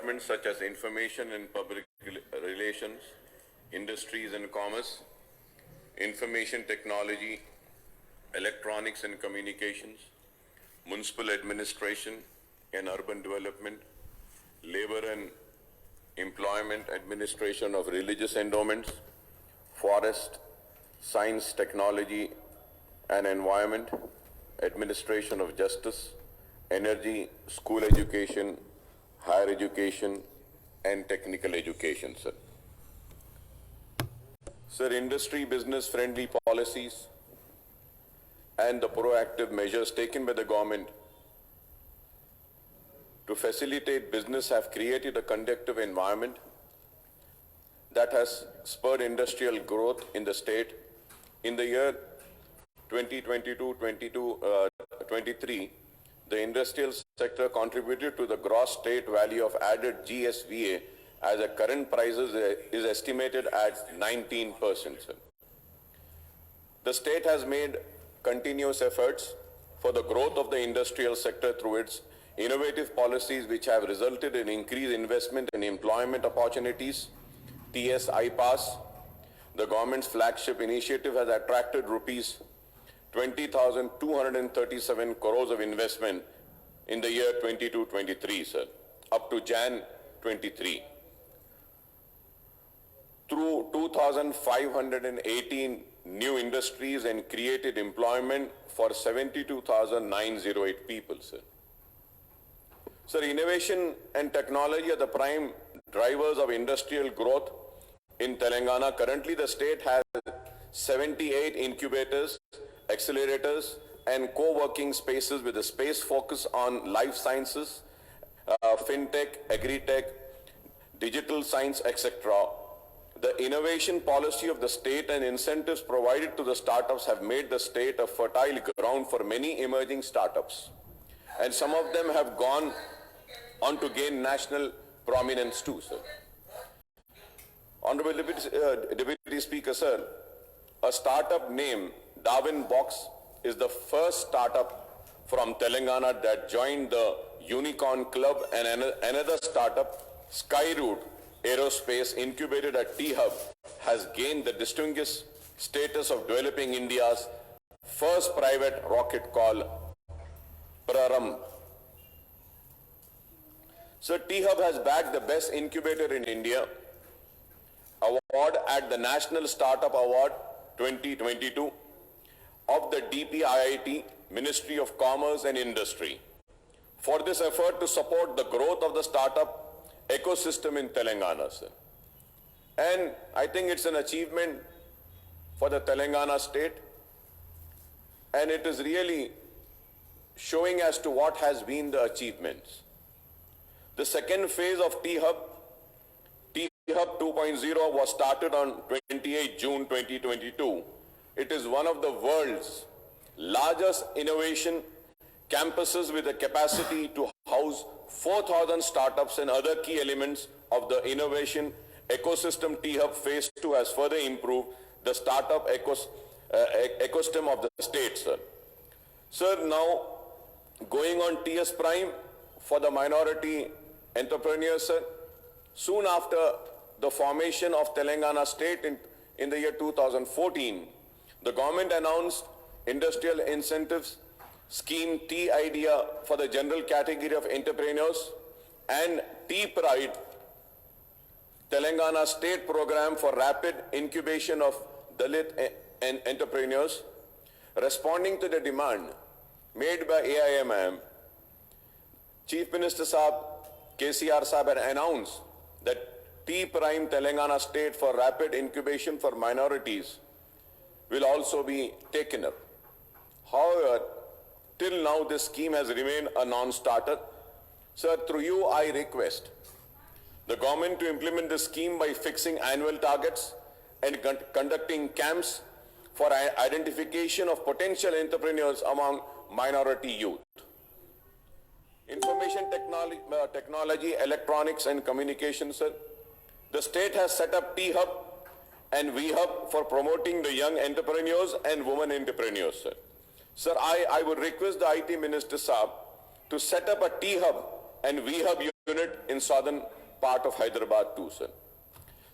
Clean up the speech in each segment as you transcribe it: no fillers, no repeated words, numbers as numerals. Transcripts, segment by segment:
departments such as information and public relations, industries and commerce, information technology, electronics and communications, municipal administration and urban development, labor and employment administration of religious endowments, forest, science, technology and environment, administration of justice, energy, school education, higher education and technical education, sir. Sir, industry business friendly policies and the proactive measures taken by the government to facilitate business have created a conducive environment that has spurred industrial growth in the state. In the year 2022-23, the industrial sector contributed to the gross state value of added GSVA as the current prices is estimated at 19%. Sir. The state has made continuous efforts for the growth of the industrial sector through its innovative policies which have resulted in increased investment and employment opportunities. TS iPass, the government's flagship initiative, has attracted rupees 20,237 crores of investment in the year 22-23, sir, up to Jan 23. Through 2,518 new industries and created employment for 72,908 people, sir. Sir, innovation and technology are the prime drivers of industrial growth in Telangana. Currently, the state has 78 incubators, accelerators, and co-working spaces with a space focus on life sciences, fintech, agri-tech, digital science, etc. The innovation policy of the state and incentives provided to the startups have made the state a fertile ground for many emerging startups. And some of them have gone on to gain national prominence too, sir. Honorable Deputy Speaker, sir, a startup named Darwin Box is the first startup from Telangana that joined the Unicorn Club, and another startup, Skyroot Aerospace, incubated at T-Hub, has gained the distinguished status of developing India's first private rocket called Praramb. So T-Hub has bagged the Best Incubator in India award at the National Startup Award 2022 of the DPIIT, Ministry of Commerce and Industry, for this effort to support the growth of the startup ecosystem in Telangana, sir. And I think it's an achievement for the Telangana state, and it is really showing as to what has been the achievements. The second phase of T-Hub 2.0 was started on 28 June 2022. It is one of the world's largest innovation campuses with a capacity to house 4,000 startups and other key elements of the innovation ecosystem. T-Hub Phase 2 has further improved the startup ecosystem of the state, sir. Sir, now going on TS Prime for the minority entrepreneurs, sir. Soon after the formation of Telangana state in the year 2014, the government announced industrial incentives scheme T-Idea for the general category of entrepreneurs and T-Pride, Telangana state program for rapid incubation of Dalit entrepreneurs. Responding to the demand made by AIMM, Chief Minister Saab, KCR Saab had announced that T-Prime Telangana state for rapid incubation for minorities will also be taken up. However, till now this scheme has remained a non-starter. Sir, through you I request the government to implement the scheme by fixing annual targets and conducting camps for identification of potential entrepreneurs among minority youth. Information technology, electronics and communications, sir. The state has set up T-Hub and V-Hub for promoting the young entrepreneurs and women entrepreneurs, sir. Sir, I would request the IT Minister Saab to set up a T-Hub and V-Hub unit in southern part of Hyderabad too, sir.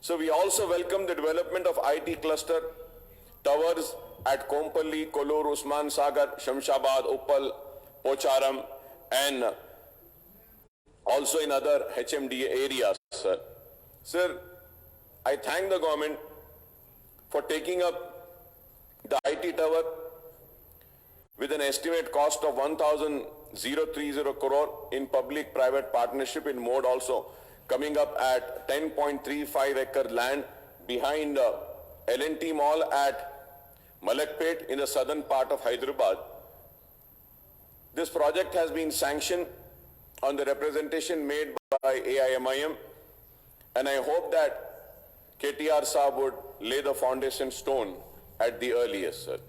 So we also welcome the development of IT cluster towers at Kompally, Kollur, Usman Sagar, Shamshabad, Uppal, Pocharam, and also in other HMDA areas, sir. Sir, I thank the government for taking up the IT tower with an estimate cost of 1,030 crore in public-private partnership in mode, also coming up at 10.35 acre land behind L&T Mall at Malakpet in the southern part of Hyderabad. This project has been sanctioned on the representation made by AIMIM, and I hope that KTR Saab would lay the foundation stone at the earliest, sir.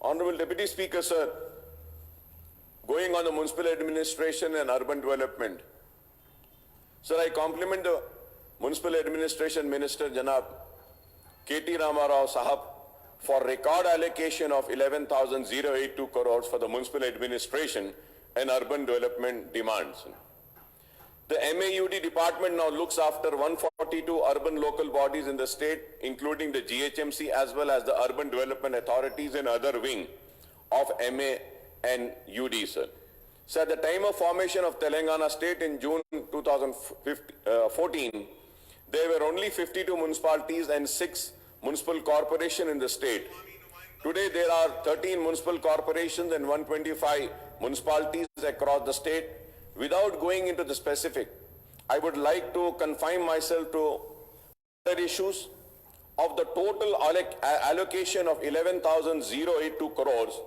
Honorable Deputy Speaker, sir, going on the municipal administration and urban development, sir, I compliment the Municipal Administration Minister, Janab KT Ramarao Sahab, for record allocation of 11,082 crores for the municipal administration and urban development demands. The MAUD department now looks after 142 urban local bodies in the state, including the GHMC as well as the urban development authorities and other wing of MA and UD, sir. So at the time of formation of Telangana state in June 2014, there were only 52 municipalities and 6 municipal corporations in the state. Today there are 13 municipal corporations and 125 municipalities across the state. Without going into the specific, I would like to confine myself to other issues. Of the total allocation of 11,082 crores,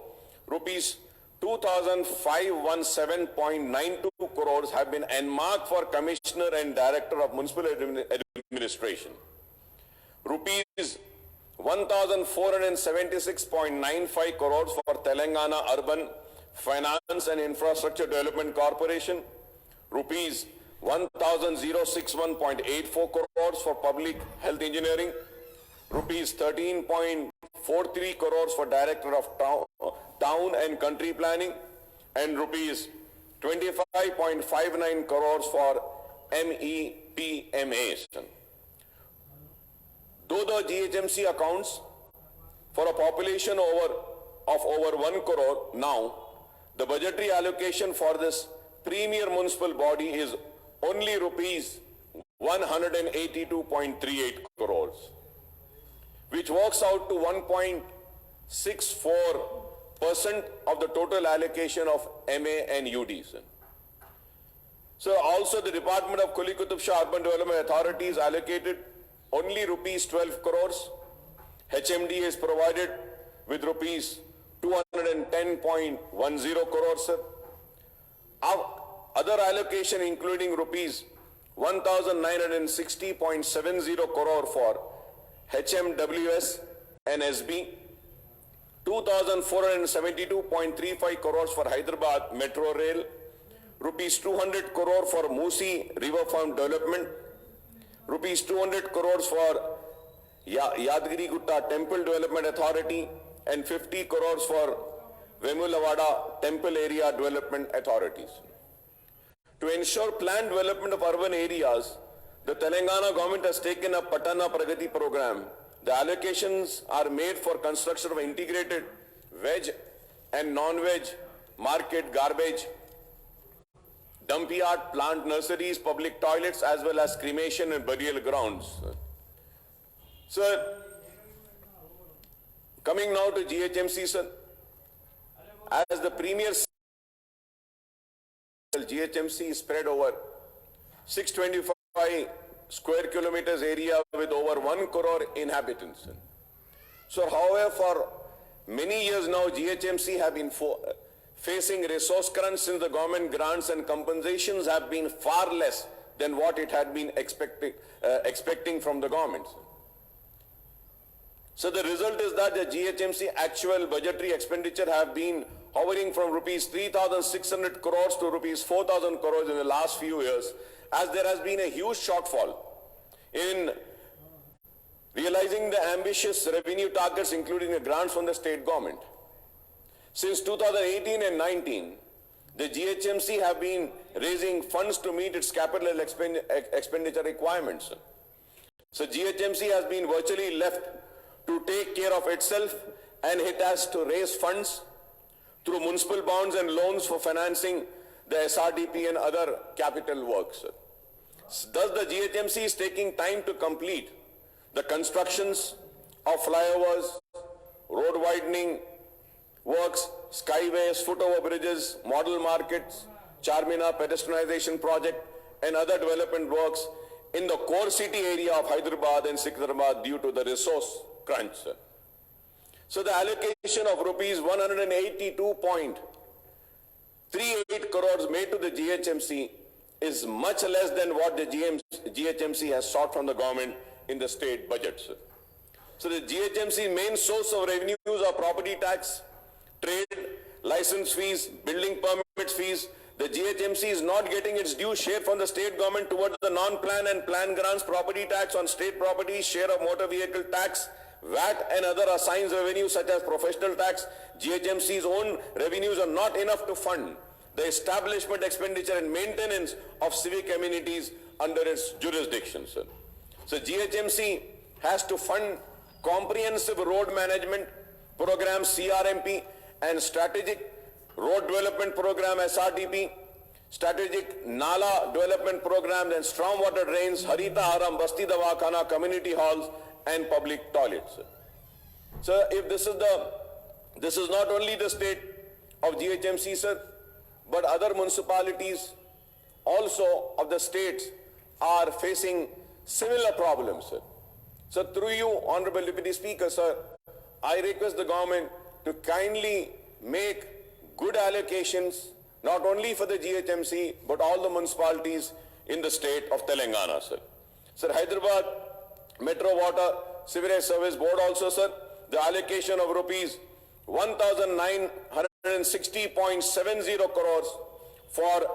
rupees 2,517.92 crores have been earmarked for Commissioner and Director of Municipal Administration. Rupees 1,476.95 crores for Telangana Urban Finance and Infrastructure Development Corporation, rupees 1,061.84 crores for Public Health Engineering, rupees 13.43 crores for Director of Town and Country Planning, and rupees 25.59 crores for MEPMAs. Though the GHMC accounts for a population of over 1 crore now, the budgetary allocation for this premier municipal body is only rupees 182.38 crores, which works out to 1.64% of the total allocation of MA and UDs. So also the Department of Kuli Qutub Shah Urban Development Authority is allocated only rupees 12 crores. HMD is provided with rupees 210.10 crores, sir. Other allocation including rupees 1,960.70 crore for HMWS and SB, 2,472.35 crores for Hyderabad Metro Rail, rupees 200 crore for Musi Riverfront Development, rupees 200 crores for Yadgiri Gutta Temple Development Authority, and 50 crores for Vemulavada Temple Area Development Authorities. To ensure planned development of urban areas, the Telangana government has taken up Patana Pragati program. The allocations are made for construction of integrated veg and non-veg market, garbage, dump yard, plant nurseries, public toilets, as well as cremation and burial grounds. Sir, coming now to GHMC, sir, as the premier GHMC is spread over 625 square kilometers area with over 1 crore inhabitants. So, however, for many years now, GHMC have been facing resource crunch since the government grants and compensations have been far less than what it had been expecting from the government. So the result is that the GHMC actual budgetary expenditure have been hovering from rupees 3,600 crores to rupees 4,000 crores in the last few years, as there has been a huge shortfall in realizing the ambitious revenue targets, including the grants from the state government. Since 2018 and 19, The GHMC have been raising funds to meet its capital expenditure requirements. So GHMC has been virtually left to take care of itself, and it has to raise funds through municipal bonds and loans for financing the SRDP and other capital works. Thus, the GHMC is taking time to complete the constructions of flyovers, road widening works, skyways, foot-over bridges, model markets, Charminar pedestrianization project, and other development works in the core city area of Hyderabad and Secunderabad due to the resource crunch. So the allocation of rupees 182.38 crores made to the GHMC is much less than what the GHMC has sought from the government in the state budget. So the GHMC's main source of revenues are property tax, trade, license fees, building permit fees. The GHMC is not getting its due share from the state government towards the non-plan and plan grants, property tax on state property, share of motor vehicle tax, VAT and other assigned revenues such as professional tax. GHMC's own revenues are not enough to fund the establishment, expenditure and maintenance of civic amenities under its jurisdiction. So GHMC has to fund comprehensive road management program CRMP and strategic road development program SRDP, strategic Nala development program and stormwater drains, Harita Haram, Basti Dawakhana, community halls and public toilets. So if this is not only the state of GHMC, sir, but other municipalities also of the states are facing similar problems, sir. So through you, Honorable Deputy Speaker, sir, I request the government to kindly make good allocations, not only for the GHMC, but all the municipalities in the state of Telangana, sir. Sir, Hyderabad Metro Water Sewerage Service Board also, sir, the allocation of rupees 1,960.70 crores for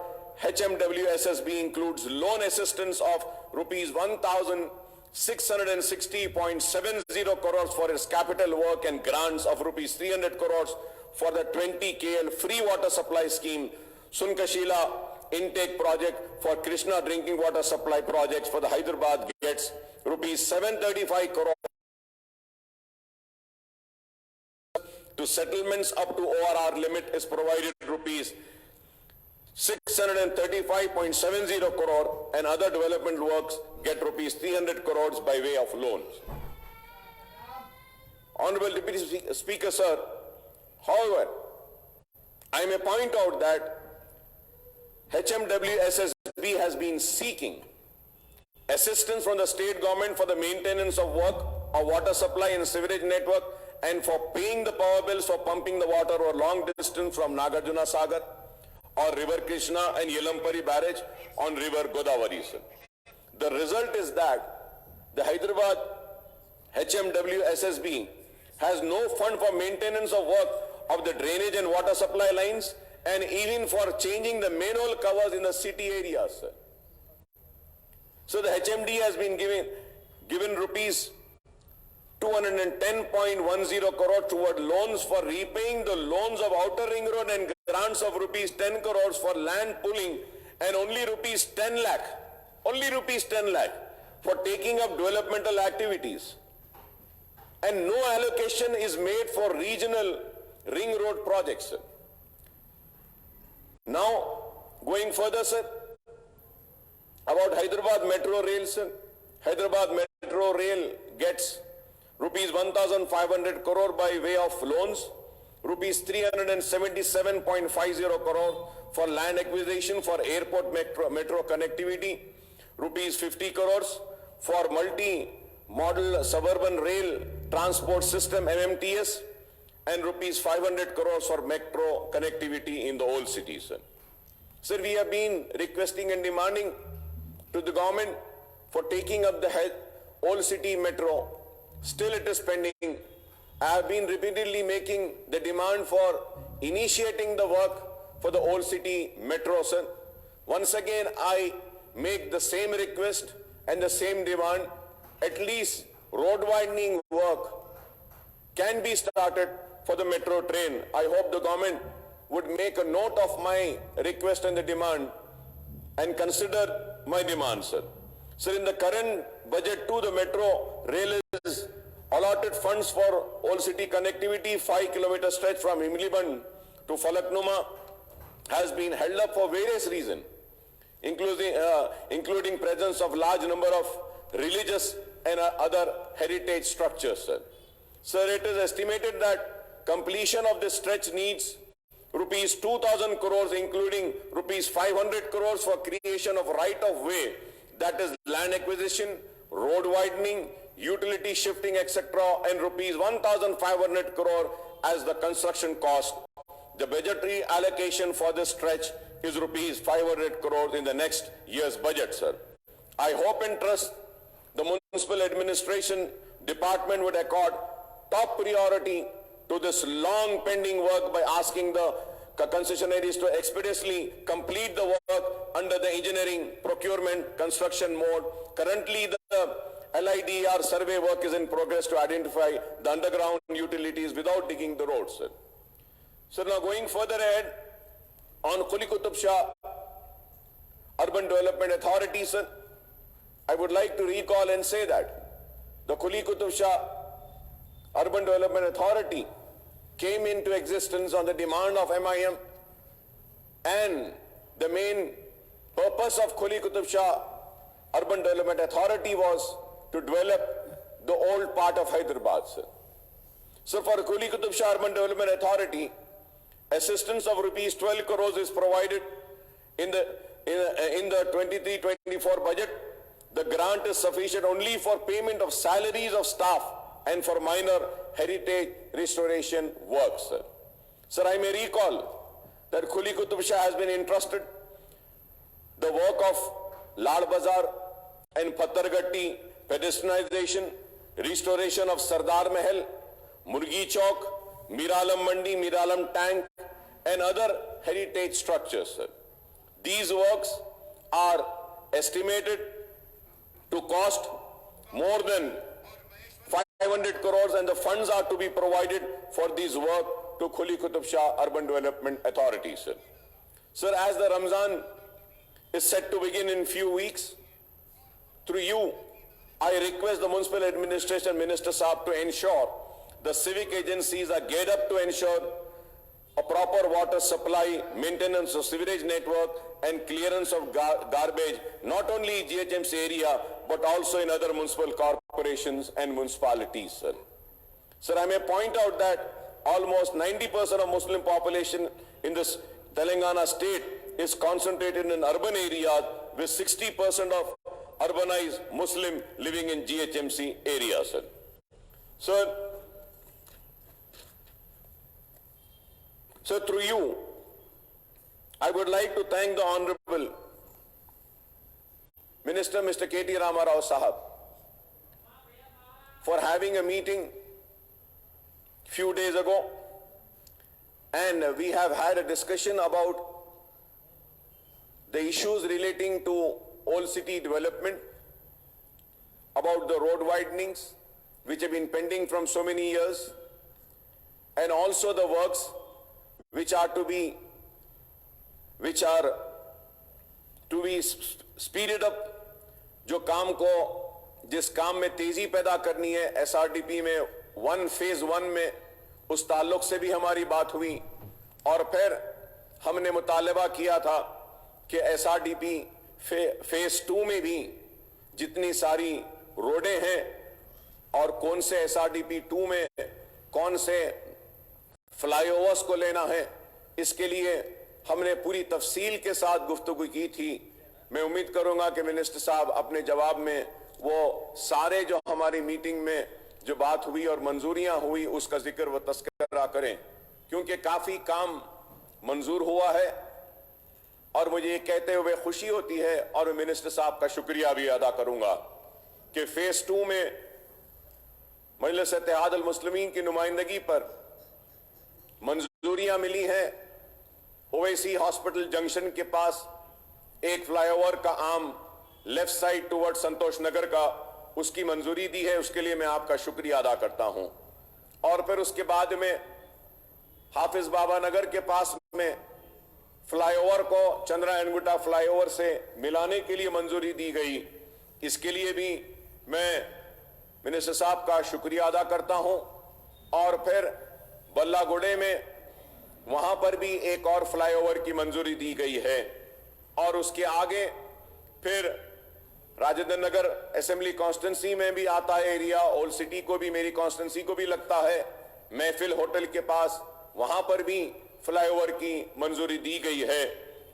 HMWSSB includes loan assistance of rupees 1,660.70 crores for its capital work and grants of rupees 300 crores for the 20 KL free water supply scheme, Sunkashila intake project for Krishna drinking water supply projects for the Hyderabad gets rupees 735 crores to settlements up to ORR limit is provided rupees 635.70 crore and other development works get rupees 300 crores by way of loans. Honorable Deputy Speaker, sir, however, I may point out that HMWSSB has been seeking assistance from the state government for the maintenance of work of water supply and sewerage network and for paying the power bills for pumping the water over long distance from Nagarjuna Sagar or River Krishna and Yelampari barrage on River Godavari. The result is that the Hyderabad HMWSSB has no fund for maintenance of work of the drainage and water supply lines and even for changing the manhole covers in the city areas. So the HMD has been given rupees 210.10 crore toward loans for repaying the loans of Outer Ring Road and grants of rupees 10 crores for land pooling and only rupees 10 lakh for taking up developmental activities. And no allocation is made for regional ring road projects. Now, going further, sir, about Hyderabad Metro Rail, sir. Hyderabad Metro Rail gets rupees 1,500 crore by way of loans, rupees 377.50 crore for land acquisition for airport metro connectivity, rupees 50 crores for multi-model suburban rail transport system MMTS, and rupees 500 crores for metro connectivity in the old cities. Sir, we have been requesting and demanding to the government for taking up the old city metro. Still it is pending. I have been repeatedly making the demand for initiating the work for the old city metro, sir. Once again, I make the same request and the same demand. At least road widening work can be started for the metro train. I hope the government would make a note of my request and the demand and consider my demand, sir. Sir, in the current budget too, the metro rail is allotted funds for Old City connectivity, 5-kilometer stretch from Himliban to Falaknuma has been held up for various reasons, including presence of large number of religious and other heritage structures, sir. Sir, it is estimated that completion of this stretch needs rupees 2,000 crores, including rupees 500 crores for creation of right-of-way, that is land acquisition, road widening, utility shifting, etc., and rupees 1,500 crore as the construction cost. The budgetary allocation for this stretch is rupees 500 crores in the next year's budget, sir. I hope and trust the municipal administration department would accord top priority to this long pending work by asking the concessionaires to expeditiously complete the work under the engineering, procurement, construction mode. Currently, the LIDR survey work is in progress to identify the underground utilities without digging the roads, sir. So now going further ahead, on Quli Qutub Shah Urban Development Authority, sir, I would like to recall and say that the Quli Qutub Shah Urban Development Authority came into existence on the demand of MIM, and the main purpose of Quli Qutub Shah Urban Development Authority was to develop the old part of Hyderabad, sir. So for Quli Qutub Shah Urban Development Authority, assistance of rupees 12 crores is provided in the 23-24 budget. The grant is sufficient only for payment of salaries of staff and for minor heritage restoration works, sir. Sir, I may recall that Quli Qutub Shah has been entrusted the work of Lal Bazar and Pattargatti pedestrianization, restoration of Sardar Mahal, Murgi Chowk, Miralam Mandi, Miralam Tank, and other heritage structures, sir. These works are estimated to cost more than 500 crores, and the funds are to be provided for this work to Quli Qutub Shah Urban Development Authority, sir. Sir, as the Ramzan is set to begin in few weeks, through you, I request the Municipal Administration Minister Saab to ensure the civic agencies are geared up to ensure a proper water supply, maintenance of sewerage network, and clearance of garbage, not only GHMC area, but also in other municipal corporations and municipalities, sir. Sir, I may point out that almost 90% of Muslim population in this Telangana state is concentrated in urban areas, with 60% of urbanized Muslim living in GHMC areas, sir. So through you, I would like to thank the Honorable Minister, Mr. K.T. Rama Rao Sahab, for having a meeting few days ago, and we have had a discussion about the issues relating to Old City development, about the road widenings which have been pending from so many years, and also the works which are to be speeded up. जो काम को, जिस काम में तेजी पैदा करनी है, SRDP में फेज 1 में उस ताल्लुक से भी हमारी बात हुई, और फिर हमने मुतालबा किया था कि SRDP फेज 2 में भी जितनी सारी रोडें हैं और कौन से SRDP 2 में कौन से फ्लाईओवर्स को लेना है, इसके लिए हमने पूरी तफसील के साथ गुफ्तगू की थी। मैं उम्मीद करूंगा कि मिनिस्टर साहब अपने जवाब में वो सारे जो हमारी मीटिंग में जो बात हुई और मंजूरियां हुई उसका जिक्र व तस्करा करें, क्योंकि काफी काम मंजूर हुआ है और मुझे ये कहते हुए खुशी होती है और मैं मिनिस्टर साहब का शुक्रिया भी अदा करूंगा कि फेज 2 में मजलिस इत्तेहाद अल मुस्लिमीन की नुमाइंदगी पर मंजूरियां मिली हैं। ओवैसी हॉस्पिटल जंक्शन के पास एक फ्लाईओवर का आम लेफ्ट साइड टुवर्ड संतोष नगर का, उसकी मंजूरी दी है, उसके लिए मैं आपका शुक्रिया अदा करता हूं। और फिर उसके बाद में हाफिज बाबा नगर के पास میں فلائی اوور کو چندرا انگوٹا فلائی اوور سے ملانے کے لیے منظوری دی گئی. اس کے لیے بھی میں منسٹر صاحب کا شکریہ ادا کرتا ہوں. اور پھر بلہ گوڑے میں وہاں پر بھی ایک اور فلائی اوور کی منظوری دی گئی ہے. اور اس کے آگے پھر راجندر نگر اسمبلی کانسٹنسی میں بھی آتا ہے ایریا, اولڈ سٹی کو بھی, میری کانسٹنسی کو بھی لگتا ہے, محفل ہوٹل کے پاس, وہاں پر بھی فلائی اوور کی منظوری دی گئی ہے.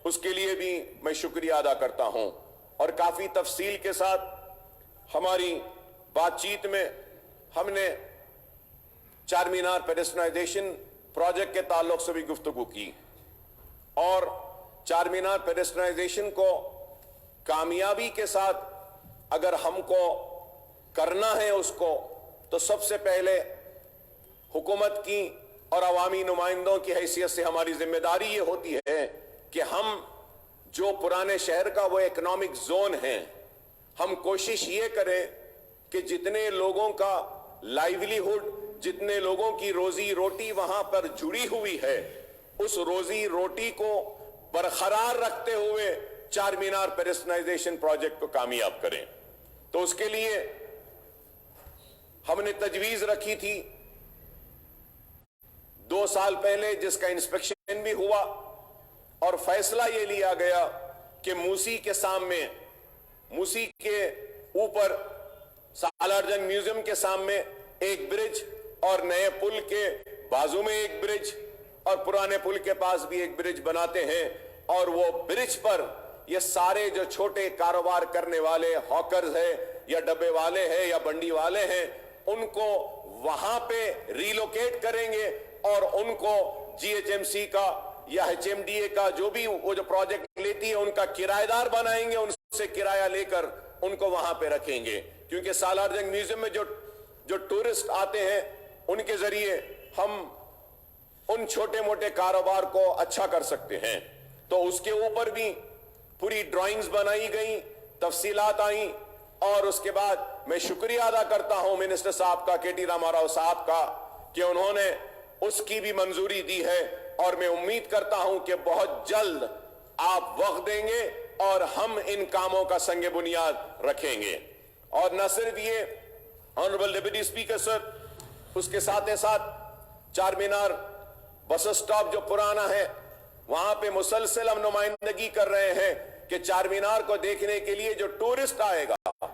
اس کے لیے بھی میں شکریہ ادا کرتا ہوں. اور کافی تفصیل کے ساتھ ہماری بات چیت میں ہم نے چار مینار پیڈسٹرائزیشن پروجیکٹ کے تعلق سے بھی گفتگو کی. اور چار مینار پیڈسٹرائزیشن کو کامیابی کے ساتھ اگر ہم کو کرنا ہے اس کو, تو سب سے پہلے حکومت کی اور عوامی نمائندوں کی حیثیت سے ہماری ذمہ داری یہ ہوتی ہے کہ ہم جو پرانے شہر کا وہ اکنامک زون ہے, ہم کوشش یہ کریں کہ جتنے لوگوں کا لائیولی ہوڈ, جتنے لوگوں کی روزی روٹی وہاں پر جڑی ہوئی ہے, اس روزی روٹی کو برقرار رکھتے ہوئے چار مینار پیڈسٹرائزیشن پروجیکٹ کو کامیاب کریں. تو اس کے لیے ہم نے تجویز رکھی تھی 2 سال پہلے, جس کا انسپیکشن بھی ہوا, اور فیصلہ یہ لیا گیا کہ موسی کے سامنے, موسی کے اوپر سالار جنگ میوزیم کے سامنے ایک برج, اور نئے پل کے بازو میں ایک برج, اور پرانے پل کے پاس بھی ایک برج بناتے ہیں. اور وہ برج پر یہ سارے جو چھوٹے کاروبار کرنے والے ہاکرز ہیں یا ڈبے والے ہیں یا بنڈی والے ہیں, ان کو وہاں پہ ریلوکیٹ کریں گے, اور ان کو جی ایچ ایم سی کا یا ایچ ایم ڈی اے کا جو بھی وہ جو پروجیکٹ لیتی ہے ان کا کرایہ دار بنائیں گے, ان سے کرایہ لے کر ان کو وہاں پہ رکھیں گے. کیونکہ سالار جنگ میوزیم میں جو ٹورسٹ آتے ہیں, ان کے ذریعے ہم ان چھوٹے موٹے کاروبار کو اچھا کر سکتے ہیں. تو اس کے اوپر بھی پوری ڈرائنگز بنائی گئیں, تفصیلات آئیں. اور اس کے بعد میں شکریہ ادا کرتا ہوں منسٹر صاحب کا, کے ٹی راما راؤ صاحب کا, کہ انہوں نے اس کی بھی منظوری دی ہے. اور میں امید کرتا ہوں کہ بہت جلد آپ وقت دیں گے اور ہم ان کاموں کا سنگ بنیاد رکھیں گے. اور نہ صرف یہ آنریبل ڈپٹی اسپیکر سر, اس کے ساتھ چار مینار بس اسٹاپ جو پرانا ہے, وہاں پہ مسلسل ہم نمائندگی کر رہے ہیں کہ چار مینار کو دیکھنے کے لیے جو ٹورسٹ آئے گا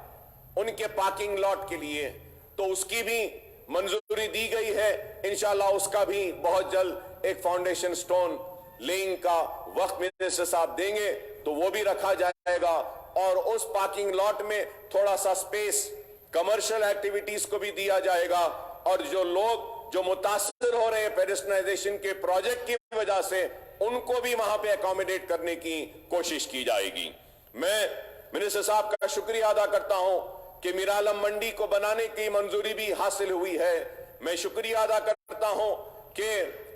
ان کے پارکنگ لاٹ کے لیے, تو اس کی بھی منظوری دی گئی ہے. انشاءاللہ اس کا بھی بہت جلد ایک فاؤنڈیشن سٹون لیئنگ کا وقت منسٹر صاحب دیں گے, تو وہ بھی رکھا جائے گا. اور اس پارکنگ لاٹ میں تھوڑا سا سپیس کمرشل ایکٹیویٹیز کو بھی دیا جائے گا. اور جو لوگ جو متاثر ہو رہے ہیں پیڈسٹرائزیشن کے پروجیکٹ کی وجہ سے, ان کو بھی وہاں پہ اکوموڈیٹ کرنے کی کوشش کی جائے گی. میں منسٹر صاحب کا شکریہ ادا کرتا ہوں کہ میرالم منڈی کو بنانے کی منظوری بھی حاصل ہوئی ہے. میں شکریہ ادا کرتا ہوں کہ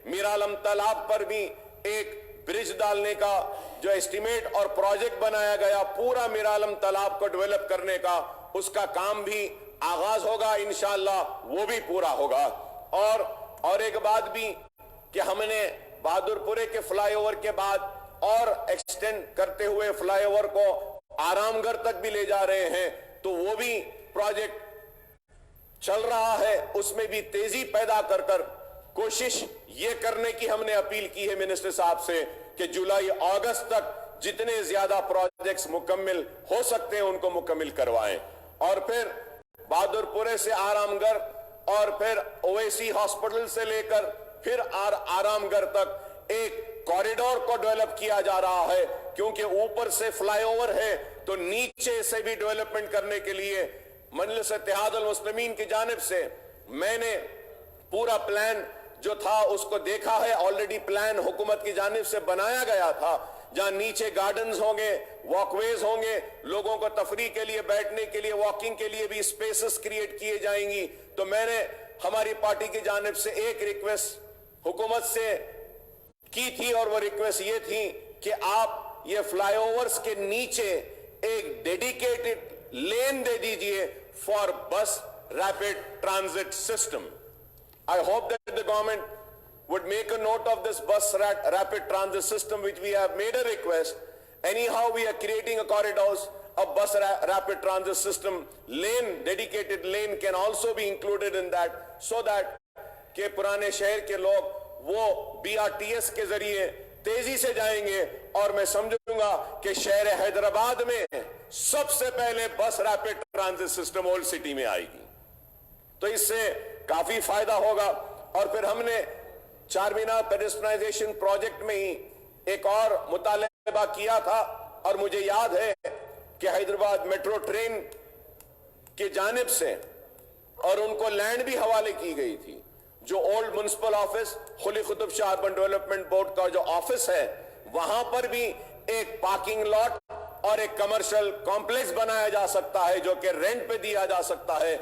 میرالم تالاب پر بھی ایک برج ڈالنے کا جو اسٹیمیٹ اور پروجیکٹ بنایا گیا, پورا میرالم تالاب کو ڈیولپ کرنے کا, اس کا کام بھی آغاز ہوگا انشاءاللہ, وہ بھی پورا ہوگا. اور ایک بات بھی کہ ہم نے بہادر پورے کے فلائی اوور کے بعد اور ایکسٹینڈ کرتے ہوئے فلائی اوور کو آرام گڑھ تک بھی لے جا رہے ہیں, تو وہ بھی پروجیکٹ چل رہا ہے. اس میں بھی تیزی پیدا کر کوشش یہ کرنے کی ہم نے اپیل کی ہے منسٹر صاحب سے کہ جولائی اگست تک جتنے زیادہ پروجیکٹس مکمل ہو سکتے ہیں ان کو مکمل کروائیں. اور پھر بہادر پورے سے آرام گڑھ, اور پھر اویسی ہاسپٹل سے لے کر پھر آرام گڑھ تک ایک کوریڈور کو ڈیولپ کیا جا رہا ہے. کیونکہ اوپر سے فلائی اوور ہے, تو نیچے سے بھی ڈیولپمنٹ کرنے کے لیے مجلس اتحاد المسلمین کی جانب سے میں نے پورا پلان جو تھا اس کو دیکھا ہے. آلریڈی پلان حکومت کی جانب سے بنایا گیا تھا, جہاں نیچے گارڈنز ہوں گے, واک ویز ہوں گے, لوگوں کو تفریح کے لیے, بیٹھنے کے لیے, واکنگ کے لیے بھی سپیسز کریٹ کیے جائیں گی. تو میں نے ہماری پارٹی کی جانب سے ایک ریکویسٹ حکومت سے کی تھی, اور وہ ریکویسٹ یہ تھی کہ آپ یہ فلائی اوورز کے نیچے ایک ڈیڈیکیٹڈ لین دے دیجئے for bus rapid transit system. I hope that the government would make a note of this bus rapid transit system, which we have made a request. Anyhow, we are creating a corridors, a bus rapid transit system. Lane, dedicated lane can also be included in that, so that کہ پرانے شہر کے لوگ وہ BRTS کے ذریعے تیزی سے جائیں گے. اور میں سمجھوں گا کہ شہر حیدرآباد میں سب سے پہلے بس rapid transit system old city میں آئے گی, تو اس سے کافی فائدہ ہوگا. اور پھر ہم نے چار مینار پیڈسٹرائزیشن پروجیکٹ میں ہی ایک اور مطالبہ کیا تھا, اور مجھے یاد ہے کہ حیدرآباد میٹرو ٹرین کی جانب سے اور ان کو لینڈ بھی حوالے کی گئی تھی. جو old municipal office خلی Qutb Shah urban development board کا جو آفس ہے, وہاں پر بھی ایک پارکنگ لاٹ اور ایک کمرشل کمپلیکس بنایا جا سکتا ہے جو کہ رینٹ پہ دیا جا سکتا ہے.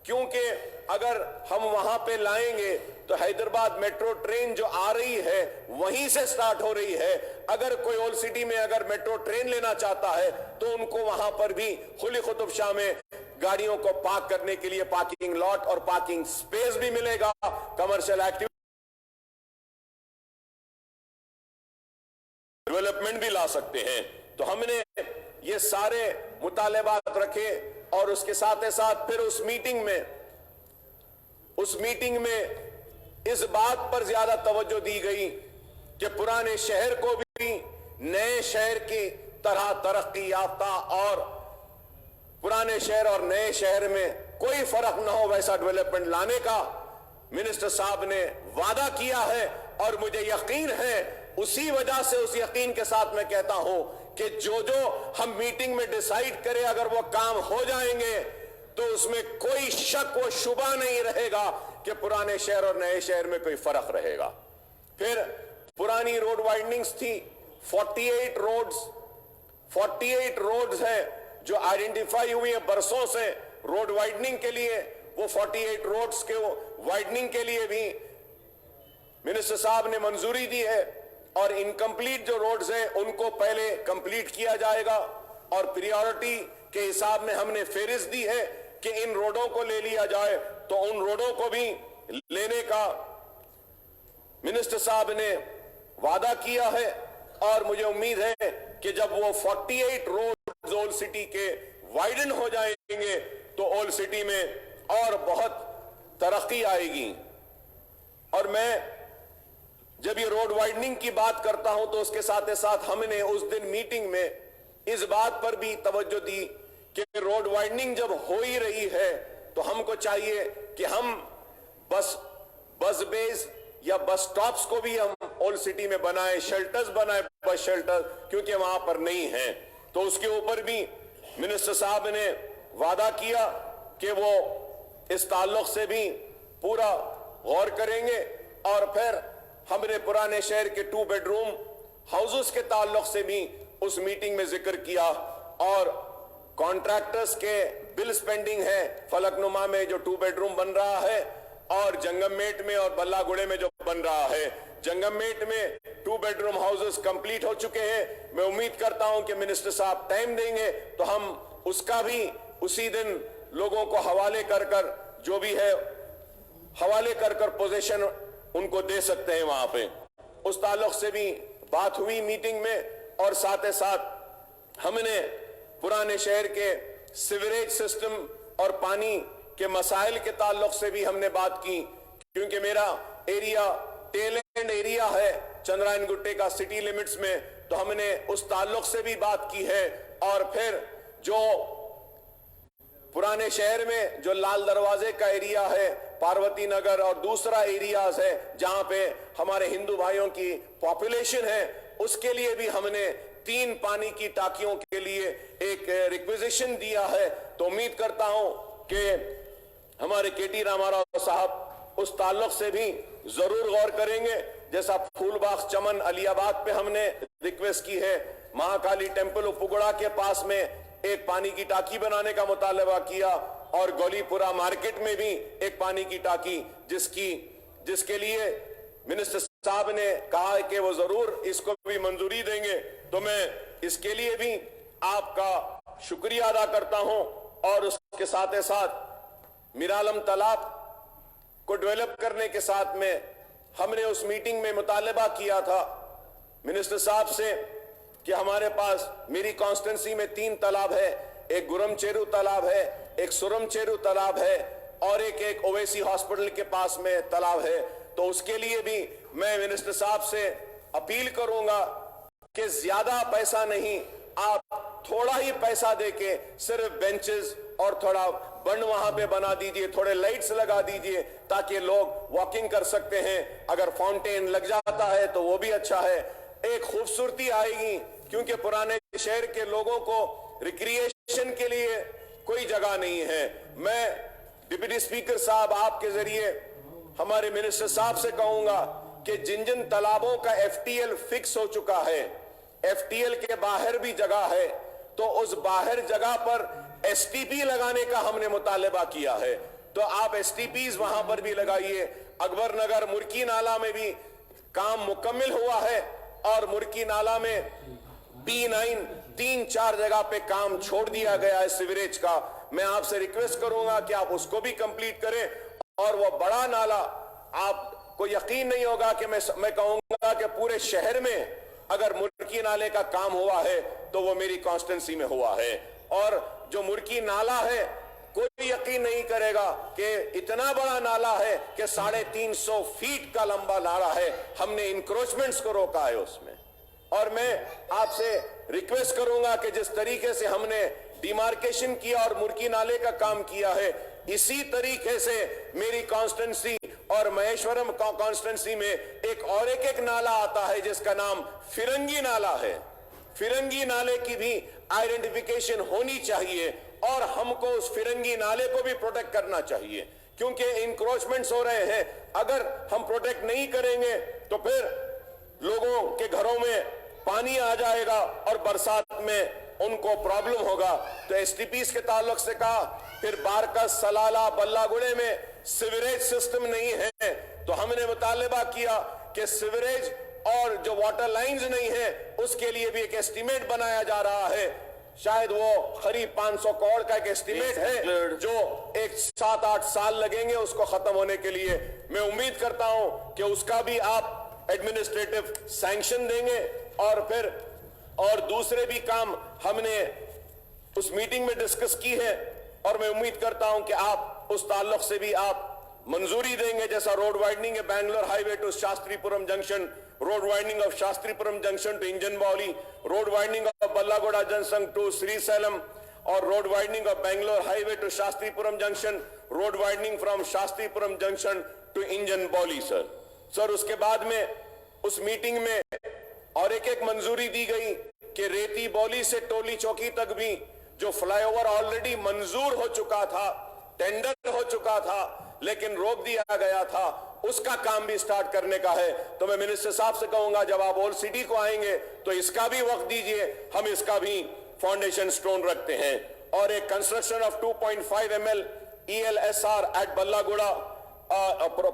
کیونکہ اگر ہم وہاں پہ لائیں گے تو حیدرآباد میٹرو ٹرین جو آ رہی ہے وہیں سے سٹارٹ ہو رہی ہے. اگر کوئی اولڈ سٹی میں اگر میٹرو ٹرین لینا چاہتا ہے تو ان کو وہاں پر بھی خلی قطب شاہ میں گاڑیوں کو پارک کرنے کے لیے پارکنگ لاٹ اور پارکنگ سپیس بھی ملے گا. کمرشل ایکٹیویٹی ڈیولپمنٹ بھی لا سکتے ہیں. تو ہم نے یہ سارے مطالبات رکھے, اور اس کے ساتھ ساتھ پھر اس میٹنگ میں اس بات پر زیادہ توجہ دی گئی کہ پرانے شہر کو بھی نئے شہر کی طرح ترقی یافتہ اور پرانے شہر اور نئے شہر میں کوئی فرق نہ ہو ویسا ڈیولپمنٹ لانے کا منسٹر صاحب نے وعدہ کیا ہے. اور مجھے یقین ہے, اسی وجہ سے اس یقین کے ساتھ میں کہتا ہوں کہ جو ہم میٹنگ میں ڈیسائیڈ کرے اگر وہ کام ہو جائیں گے تو اس میں کوئی شک و شبہ نہیں رہے گا کہ پرانے شہر اور نئے شہر میں کوئی فرق رہے گا. پھر پرانی روڈ وائڈنگز تھی 48 روڈز ہیں جو آئیڈینٹیفائی ہوئی ہیں برسوں سے روڈ وائڈنگ کے لیے. وہ 48 روڈز کے وائڈنگ کے لیے بھی منسٹر صاحب نے منظوری دی ہے, اور انکمپلیٹ جو روڈز ہیں ان کو پہلے کمپلیٹ کیا جائے گا. اور پریورٹی کے حساب میں ہم نے فہرست دی ہے کہ ان روڈوں کو لے لیا جائے, تو ان روڈوں کو بھی لینے کا منسٹر صاحب نے وعدہ کیا ہے. اور مجھے امید ہے کہ جب وہ 48 روڈز اولڈ سٹی کے وائڈن ہو جائیں گے تو اولڈ سٹی میں اور بہت ترقی آئے گی. اور میں جب یہ روڈ وائڈننگ کی بات کرتا ہوں تو اس کے ساتھ ساتھ ہم نے اس دن میٹنگ میں اس بات پر بھی توجہ دی کہ روڈ وائڈننگ جب ہو ہی رہی ہے تو ہم کو چاہیے کہ ہم بس بیز یا بس سٹاپس کو بھی ہم اولڈ سٹی میں بنائیں, شیلٹرز بنائیں, بس شیلٹر, کیونکہ وہاں پر نہیں ہیں. تو اس کے اوپر بھی منسٹر صاحب نے وعدہ کیا کہ وہ اس تعلق سے بھی پورا غور کریں گے. اور پھر ہم نے پرانے شہر کے 2 بیڈروم ہاؤسز کے تعلق سے بھی اس میٹنگ میں ذکر کیا, اور کانٹریکٹرز کے بل سپینڈنگ ہے فلک نما میں جو 2 بیڈروم بن رہا ہے, اور جنگم میٹ میں اور بلا گڑے میں جو بن رہا ہے. جنگم میٹ میں 2 بیڈروم ہاؤسز کمپلیٹ ہو چکے ہیں. میں امید کرتا ہوں کہ منسٹر صاحب ٹائم دیں گے تو ہم اس کا بھی اسی دن لوگوں کو حوالے کر جو بھی ہے حوالے کر پوزیشن ان کو دے سکتے ہیں وہاں پہ. اس تعلق سے بھی بات ہوئی میٹنگ میں. اور ساتھ ہم نے پرانے شہر کے سیوریج سسٹم اور پانی کے مسائل کے تعلق سے بھی ہم نے بات کی, کیونکہ میرا ایریا ٹیل اینڈ ایریا ہے چندرائن گٹے کا سٹی لیمٹس میں, تو ہم نے اس تعلق سے بھی بات کی ہے. اور پھر جو پرانے شہر میں جو لال دروازے کا ایریا ہے, پاروتی نگر اور دوسرا ایریاز ہے جہاں پہ ہمارے ہندو بھائیوں کی پاپولیشن ہے, اس کے لیے بھی ہم نے 3 پانی کی ٹاکیوں کے لیے ایک ریکویزیشن دیا ہے. تو امید کرتا ہوں کہ ہمارے KT راماراؤ صاحب اس تعلق سے بھی ضرور غور کریں گے. جیسا پھول باغ چمن علی آباد پہ ہم نے ریکویسٹ کی ہے, مہاکالی ٹیمپل اپگڑا کے پاس میں ایک پانی کی ٹاکی بنانے کا مطالبہ کیا, اور گولی پورا مارکیٹ میں بھی ایک پانی کی ٹاکی جس کے لیے منسٹر صاحب نے کہا ہے کہ وہ ضرور اس کو بھی منظوری دیں گے. تو میں اس کے لیے بھی آپ کا شکریہ ادا کرتا ہوں. اور اس کے ساتھ میرالم تالاب کو ڈیولپ کرنے کے ساتھ میں ہم نے اس میٹنگ میں مطالبہ کیا تھا منسٹر صاحب سے کہ ہمارے پاس میری کانسٹنسی میں 3 تالاب ہے، ایک گرم چیرو تالاب ہے، ایک سرم چیرو تالاب ہے اور ایک اویسی ہاسپٹل کے پاس میں تالاب ہے. تو اس کے لیے بھی میں منسٹر صاحب سے اپیل کروں گا کہ زیادہ پیسہ نہیں، آپ تھوڑا ہی پیسہ دے کے صرف بینچز اور تھوڑا بند وہاں پہ بنا دیجئے، تھوڑے لائٹس لگا دیجئے تاکہ لوگ واکنگ کر سکتے ہیں. اگر فاؤنٹین لگ جاتا ہے تو وہ بھی اچھا ہے. ایک خوبصورتی آئے گی کیونکہ پرانے شہر کے لوگوں کو ریکریشن کے لیے کوئی جگہ نہیں ہے. میں ڈپٹی اسپیکر صاحب آپ کے ذریعے ہمارے منسٹر صاحب سے کہوں گا کہ جن تالابوں کا ایف ٹی ایل فکس ہو چکا ہے، ایف ٹی ایل کے باہر بھی جگہ ہے، تو اس باہر جگہ پر ایس ٹی پی لگانے کا ہم نے مطالبہ کیا ہے. تو آپ ایس ٹی پیز وہاں پر بھی لگائیے. اکبر نگر مرکی نالہ میں بھی کام مکمل ہوا ہے اور مرکی نالہ میں B9 3-4 جگہ پہ کام چھوڑ دیا گیا ہے سیوریج کا. میں آپ سے ریکویسٹ کروں گا کہ آپ اس کو بھی کمپلیٹ کریں. اور وہ بڑا نالہ، آپ کو یقین نہیں ہوگا کہ میں کہوں گا کہ پورے شہر میں اگر مرکی نالے کا کام ہوا ہے تو وہ میری کانسٹنسی میں ہوا ہے. اور جو مرکی نالہ ہے کوئی یقین نہیں کرے گا کہ اتنا بڑا نالہ ہے کہ 350 فیٹ کا لمبا نالہ ہے. ہم نے انکروچمنٹس کو روکا ہے اس میں. اور میں آپ سے ریکویسٹ کروں گا کہ جس طریقے سے ہم نے ڈیمارکیشن کیا اور مرکی نالے کا کام کیا ہے، اسی طریقے سے میری کانسٹنسی اور مہیشورم کانسٹنسی میں ایک نالہ آتا ہے جس کا نام فرنگی نالہ ہے. فرنگی نالے کی بھی آئیڈینٹیفیکیشن ہونی چاہیے اور ہم کو اس فرنگی نالے کو بھی پروٹیکٹ کرنا چاہیے کیونکہ انکروچمنٹس ہو رہے ہیں. اگر ہم پروٹیکٹ نہیں کریں گے تو پھر لوگوں کے گھروں میں پانی آ جائے گا اور برسات میں ان کو پرابلم ہوگا. تو ایس ٹی پیز کے تعلق سے کہا. پھر بارکس، سلالہ، بلہ گڑے میں سیوریج سسٹم نہیں ہے تو ہم نے مطالبہ کیا کہ سیوریج اور جو واٹر لائنز نہیں ہیں اس کے لیے بھی ایک ایسٹیمیٹ بنایا جا رہا ہے. شاید وہ قریب 500 کروڑ کا ایک ایسٹیمیٹ ہے جو 7-8 سال لگیں گے اس کو ختم ہونے کے لیے. میں امید کرتا ہوں کہ اس کا بھی آپ ایڈمنسٹریٹو سینکشن دیں گے. اور دوسرے بھی کام ہم نے اس میٹنگ میں ڈسکس کی ہے اور میں امید کرتا ہوں کہ آپ اس تعلق سے بھی آپ منظوری دیں گے. جیسا روڈ وائڈننگ ہے Bangalore highway to Shastripuram junction, road widening of Shastripuram junction to Engine Bowli, road widening of Balagoda junction to Srisailam اور road widening of Bangalore highway to Shastripuram junction, road widening from Shastripuram junction to Engine Bowli. Sir اس کے بعد میں اس meeting میں اور ایک منظوری دی گئی کہ ریتی بولی سے ٹولی چوکی تک بھی جو فلائی اوور آلریڈی منظور ہو چکا تھا، ٹینڈر ہو چکا تھا لیکن روک دیا گیا تھا، اس کا کام بھی سٹارٹ کرنے کا ہے. تو میں منسٹر صاحب سے کہوں گا جب آپ اولڈ سٹی کو آئیں گے تو اس کا بھی وقت دیجئے، ہم اس کا بھی فاؤنڈیشن سٹون رکھتے ہیں. اور ایک construction of 2.5 ml ELSR at Balagoda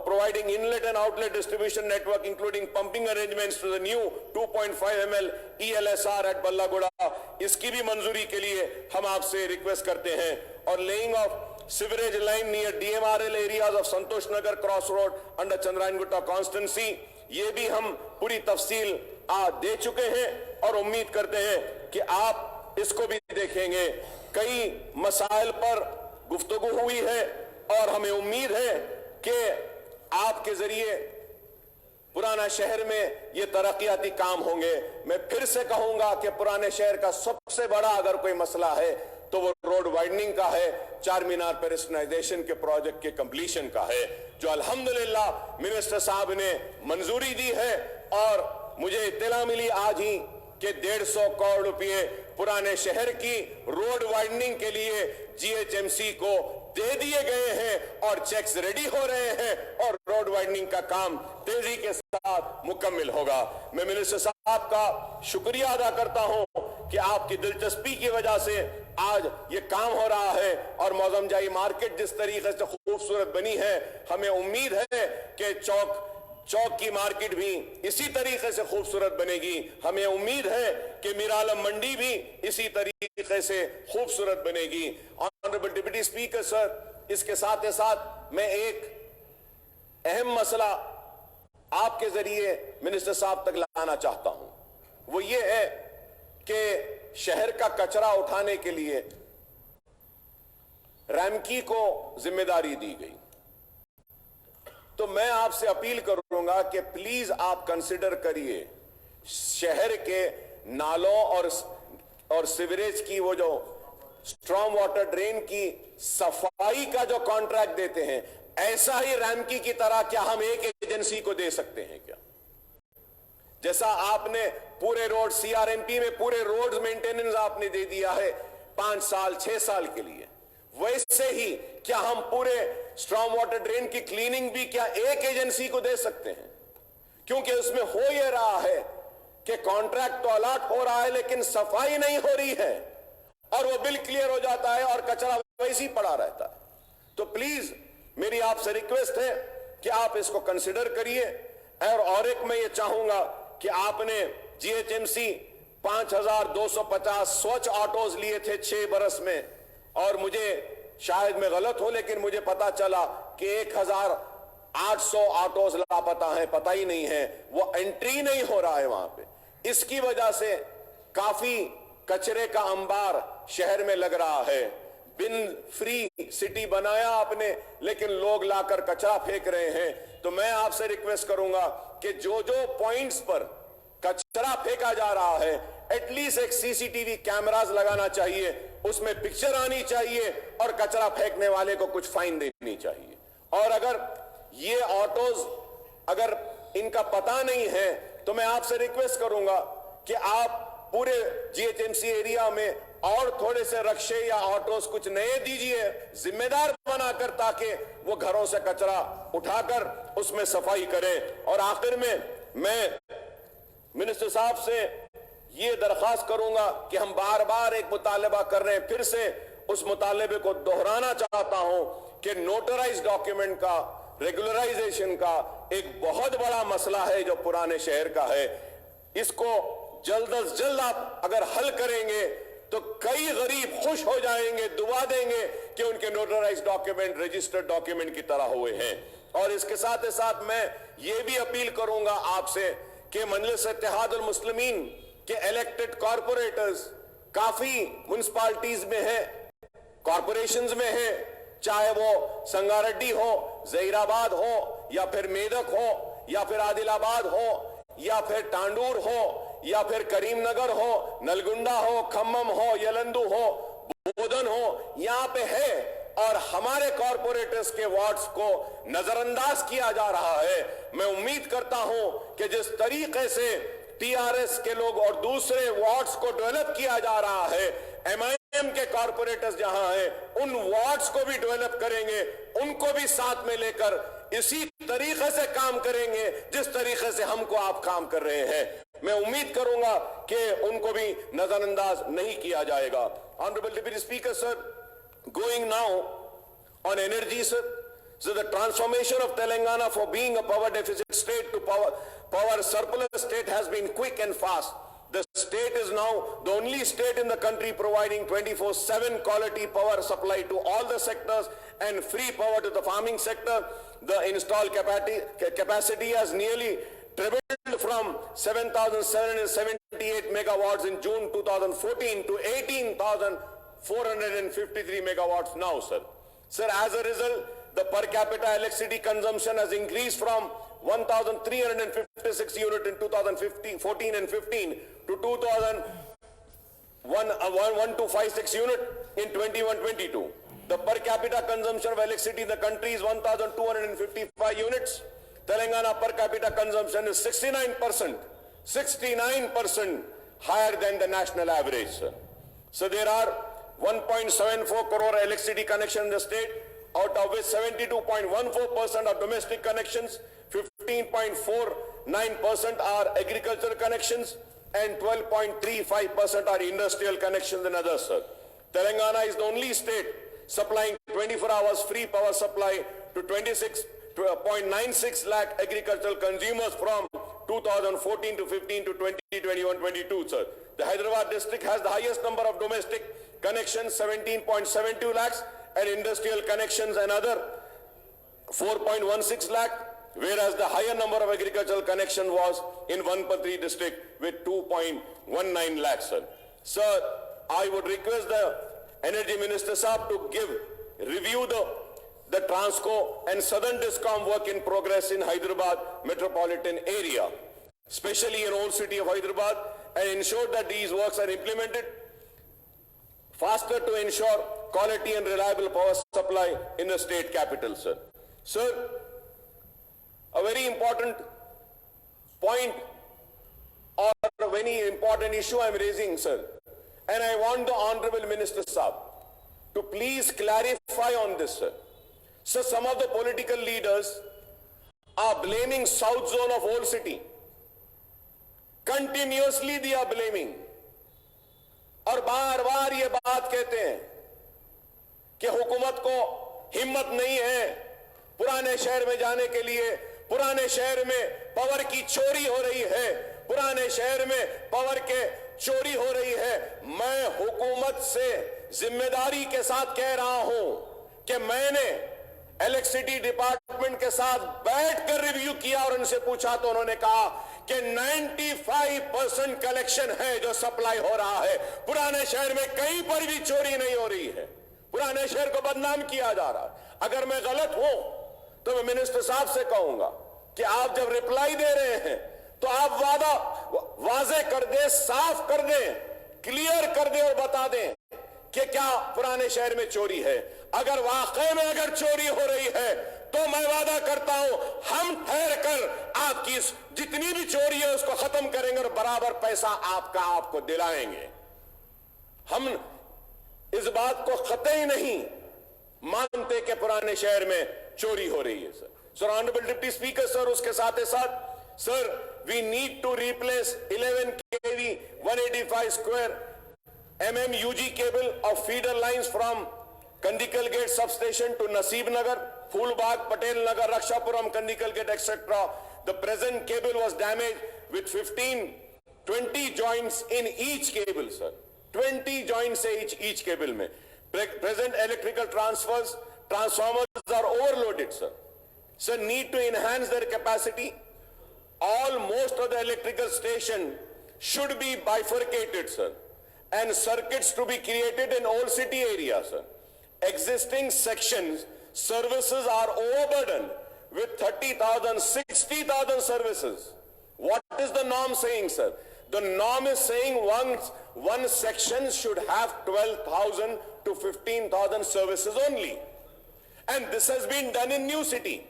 providing inlet and outlet distribution network including pumping arrangements to the new 2.5 ml ELSR at Ballagoda. اس کی بھی منظوری کے لیے ہم آپ سے ریکویسٹ کرتے ہیں. اور laying of sewerage line near DMRL areas of Santosh Nagar cross road under Chandrayaan Gutta constituency، یہ بھی ہم پوری تفصیل دے چکے ہیں اور امید کرتے ہیں کہ آپ اس کو بھی دیکھیں گے. کئی مسائل پر گفتگو ہوئی ہے اور ہمیں امید ہے کہ آپ کے ذریعے پرانا شہر میں یہ ترقیاتی کام ہوں گے. میں پھر سے کہوں گا کہ پرانے شہر کا سب سے بڑا اگر کوئی مسئلہ ہے تو وہ روڈ وائڈننگ کا ہے، چار مینار پیڈسٹرائزیشن کے پروجیکٹ کے کمپلیشن کا ہے، جو الحمدللہ منسٹر صاحب نے منظوری دی ہے. اور مجھے اطلاع ملی آج ہی کہ 150 کروڑ روپے پرانے شہر کی روڈ وائڈننگ کے لیے GHMC کو دے دیے گئے ہیں اور چیکس ریڈی ہو رہے ہیں اور روڈ وائڈننگ کا کام تیزی کے ساتھ مکمل ہوگا. میں منسٹر صاحب کا شکریہ ادا کرتا ہوں کہ آپ کی دلچسپی کی وجہ سے آج یہ کام ہو رہا ہے. اور موزم جائی مارکیٹ جس طریقے سے خوبصورت بنی ہے، ہمیں امید ہے کہ چوک کی مارکیٹ بھی اسی طریقے سے خوبصورت بنے گی. ہمیں امید ہے کہ میرالم منڈی بھی اسی طریقے سے خوبصورت بنے گی. آنریبل ڈپٹی اسپیکر سر، اس کے ساتھ میں ایک اہم مسئلہ آپ کے ذریعے منسٹر صاحب تک لانا چاہتا ہوں وہ یہ ہے کہ شہر کا کچرا اٹھانے کے لیے ریمکی کو ذمہ داری دی گئی. تو میں آپ سے اپیل کروں گا کہ پلیز آپ کنسیڈر کریے شہر کے نالوں اور سیوریج کی وہ جو اسٹرام واٹر ڈرین کی صفائی کا جو کانٹریکٹ دیتے ہیں ایسا ہی ریمکی کی طرح کیا ہم ایک ایجنسی کو دے سکتے ہیں کیا؟ جیسا آپ نے پورے road C R M P میں پورے روڈز مینٹیننس آپ نے دے دیا ہے 5 سال 6 سال کے لیے، ویسے ہی کیا ہم پورے اسٹرام واٹر ڈرین کی کلیننگ بھی کیا ایک ایجنسی کو دے سکتے ہیں؟ کیونکہ اس میں ہو یہ رہا ہے کہ کانٹریکٹ تو الاٹ ہو رہا ہے لیکن صفائی نہیں ہو رہی ہے اور وہ بل کلیئر ہو جاتا ہے اور کچرا ویسے ہی پڑا رہتا ہے. تو پلیز میری آپ سے ریکویسٹ ہے کہ آپ اس کو کنسیڈر کریے. اور ایک میں یہ چاہوں گا کہ آپ نے جی ایچ ایم سی 5250 سوچھ آٹوز لیے تھے 6 برس میں، اور مجھے شاید میں غلط ہوں لیکن مجھے پتا چلا کہ 1800 آٹوز لاپتہ ہیں، پتہ ہی نہیں ہے، وہ انٹری نہیں ہو رہا ہے وہاں پہ. اس کی وجہ سے کافی کچرے کا انبار شہر میں لگ رہا ہے. بن فری سٹی بنایا آپ نے لیکن لوگ لا کر کچرا پھینک رہے ہیں. تو میں آپ سے ریکویسٹ کروں گا کہ جو پوائنٹس پر کچرا پھینکا جا رہا ہے ایٹ لیسٹ ایک سی سی ٹی وی کیمراز لگانا چاہیے، اس میں پکچر آنی چاہیے اور کچرا پھینکنے والے کو کچھ فائن دینی چاہیے. اور اگر یہ آٹوز اگر ان کا پتہ نہیں ہے تو میں آپ سے ریکویسٹ کروں گا کہ آپ پورے G H M C area میں اور تھوڑے سے رکشے یا آٹوز کچھ نئے دیجئے ذمہ دار بنا کر، تاکہ وہ گھروں سے کچرا اٹھا کر اس میں صفائی کریں. اور آخر میں منسٹر صاحب سے یہ درخواست کروں گا کہ ہم بار بار ایک مطالبہ کر رہے ہیں، پھر سے اس مطالبے کو دہرانا چاہتا ہوں کہ نوٹرائز ڈاکیومنٹ کا ریگولرائزیشن کا ایک بہت بڑا مسئلہ ہے جو پرانے شہر کا ہے. اس کو جلد از جلد آپ اگر حل کریں گے تو کئی غریب خوش ہو جائیں گے، دعا دیں گے کہ ان کے نوٹرائز ڈاکیومنٹ رجسٹرڈ ڈاکیومنٹ کی طرح ہوئے ہیں. اور اس کے ساتھ میں یہ بھی اپیل کروں گا آپ سے کہ مجلس اتحاد المسلمین کے الیکٹڈ کارپوریٹرز کافی منسپالٹیز میں ہیں، کارپوریشنز میں ہیں، چاہے وہ سنگاریڈی ہو، زہیر آباد ہو، یا پھر میدک ہو، یا پھر عادل آباد ہو، یا پھر ٹانڈور ہو، یا پھر کریم نگر ہو، نلگنڈا ہو، کھمم ہو، یلندو ہو، بودن ہو، یہاں پہ ہے. اور ہمارے کارپوریٹرز کے وارڈز کو نظر انداز کیا جا رہا ہے. میں امید کرتا ہوں کہ جس طریقے سے ٹی آر ایس کے لوگ اور دوسرے وارڈز کو ڈیولپ کیا جا رہا ہے، ایم آئی ایم کے کارپوریٹرز جہاں ہیں ان وارڈز کو بھی ڈیولپ کریں گے، ان کو بھی ساتھ میں لے کر اسی طریقے سے کام کریں گے جس طریقے سے ہم کو آپ کام کر رہے ہیں. میں امید کروں گا کہ ان کو بھی نظر انداز نہیں کیا جائے گا. Honorable Deputy Speaker, sir, going now on energy, sir, so the transformation of Telangana for being a power deficit state to power surplus state has been quick and fast. The state is now the only state in the country providing 24/7 quality power supply to all the sectors and free power to the farming sector. The installed capacity has nearly tripled from 7,778 megawatts in June 2014 to 18,453 megawatts now, sir. Sir, as a result, the per capita electricity consumption has increased from 1,356 unit in 2014 and 15 to 2,1256 unit in 21-22. The per capita consumption of electricity in the country is 1,255 units. Telangana per capita consumption is 69% higher than the national average, sir. So there are 1.74 crore electricity connections in the state, out of which 72.14% are domestic connections, 15.49% are agricultural connections, and 12.35% are industrial connections and others, sir. Telangana is the only state supplying 24 hours free power supply to 26.96 lakh agricultural consumers from 2014 to 15 to 2021-22, sir. The Hyderabad district has the highest number of domestic connections, 17.72 lakhs, and industrial connections another 4.16 lakh. whereas the higher number of agricultural connection was in Vanpatri district with 2.19 lakhs, sir. Sir, I would request the Energy Minister Saab to review the Transco and Southern Discom work in progress in Hyderabad metropolitan area, especially in old city of Hyderabad, and ensure that these works are implemented faster to ensure quality and reliable power supply in the state capital, sir. Sir, a very important point or a very important issue I am raising, sir, and I want the Honorable Minister Saab to please clarify on this, sir. So some of the political leaders are blaming South Zone of Old City. Continuously they are blaming. और बार बार ये बात कहते हैं कि हुकूमत को हिम्मत नहीं है पुराने शहर में जाने के लिए, पुराने शहर में पावर की चोरी हो रही है, पुराने शहर में पावर के चोरी हो रही है। मैं हुकूमत से जिम्मेदारी के साथ कह रहा हूं कि मैंने इलेक्ट्रिसिटी डिपार्टमेंट के साथ बैठकर रिव्यू किया और उनसे पूछा तो उन्होंने कहा कि 95% कलेक्शन है जो सप्लाई हो रहा है। पुराने शहर में कहीं पर भी चोरी नहीं हो रही है, पुराने शहर को बदनाम किया जा रहा है। अगर मैं गलत हूं तो मैं मिनिस्टर साहब से कहूंगा कि आप जब रिप्लाई दे रहे हैं तो आप वाजे कर दें, साफ कर दें, क्लियर कर दें और बता दें कि क्या पुराने शहर में चोरी है। अगर वाकई में अगर चोरी हो रही है तो मैं वादा करता हूं हम ठहर कर आपकी जितनी भी चोरी है उसको खत्म करेंगे और बराबर पैसा आपको दिलाएंगे। हम इस बात को कतई नहीं मानते कि पुराने शहर में चोरी हो रही है, sir. Sir, honourable deputy speaker sir, उसके साथ ही साथ sir, we need to replace 11 kV 185 square mm UG cable of feeder lines from Kandikal Gate substation to Naseeb Nagar, Phoolbagh, Patel Nagar, Rakshapuram, Kandikal Gate, etc. The present cable was damaged with 20 joints in each cable, sir. 20 joints each cable mein. Present electrical transformers are overloaded, sir. Sir, need to enhance their capacity. Most of the electrical station should be bifurcated, sir, and circuits to be created in old city area, sir. Existing sections services are overburdened with 30,000, 60,000 services. What is the norm saying, sir? The norm is saying one section should have 12,000 to 15,000 services only. And this has been done in new city.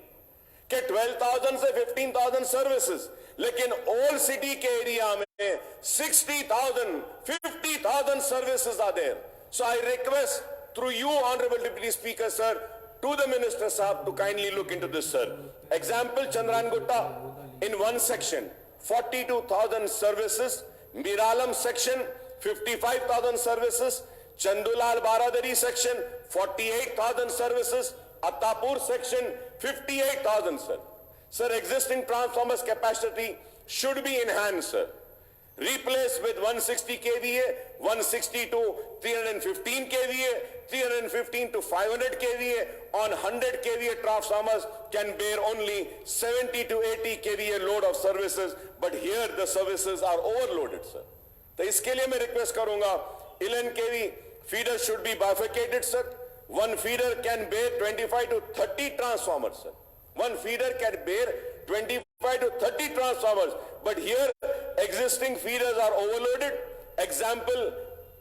के 12,000 से 15,000 services, लेकिन old city के area में 60,000, 50,000 services are there. So I request through you, Honorable Deputy Speaker, sir, to the Minister Sahab to kindly look into this, sir. Example, Chandran Gutta, in one section, 42,000 services. Miralam section, 55,000 services. Chandulal Baradari section, 48,000 services. Attapur section, 58,000, sir. Sir, existing transformers capacity should be enhanced, sir. Replace with 160 kVA, 160 to 315 kVA, 315 to 500 kVA. On 100 kVA transformers can bear only 70 to 80 kVA load of services, but here the services are overloaded, sir. तो इसके लिए मैं request करूंगा, 11 kV feeder should be bifurcated, sir. One feeder can bear 25 to 30 transformers, sir. One feeder can bear 25 to 30 transformers, but here existing feeders are overloaded. Example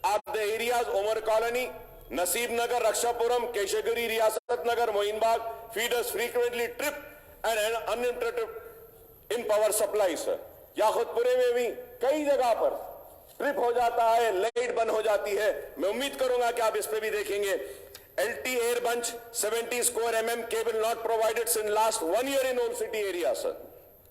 are the areas Omar Colony, Naseeb Nagar, Rakshapuram, Keshagiri, Riyasat Nagar, Moin Bagh. Feeders frequently trip and uninterrupted in power supply, sir. याखुदपुरे में भी कई जगह पर trip हो जाता है, light बंद हो जाती है. मैं उम्मीद करूंगा कि आप इस पे भी देखेंगे. LT air bunch 70 square mm cable not provided since last 1 year in old city area, sir.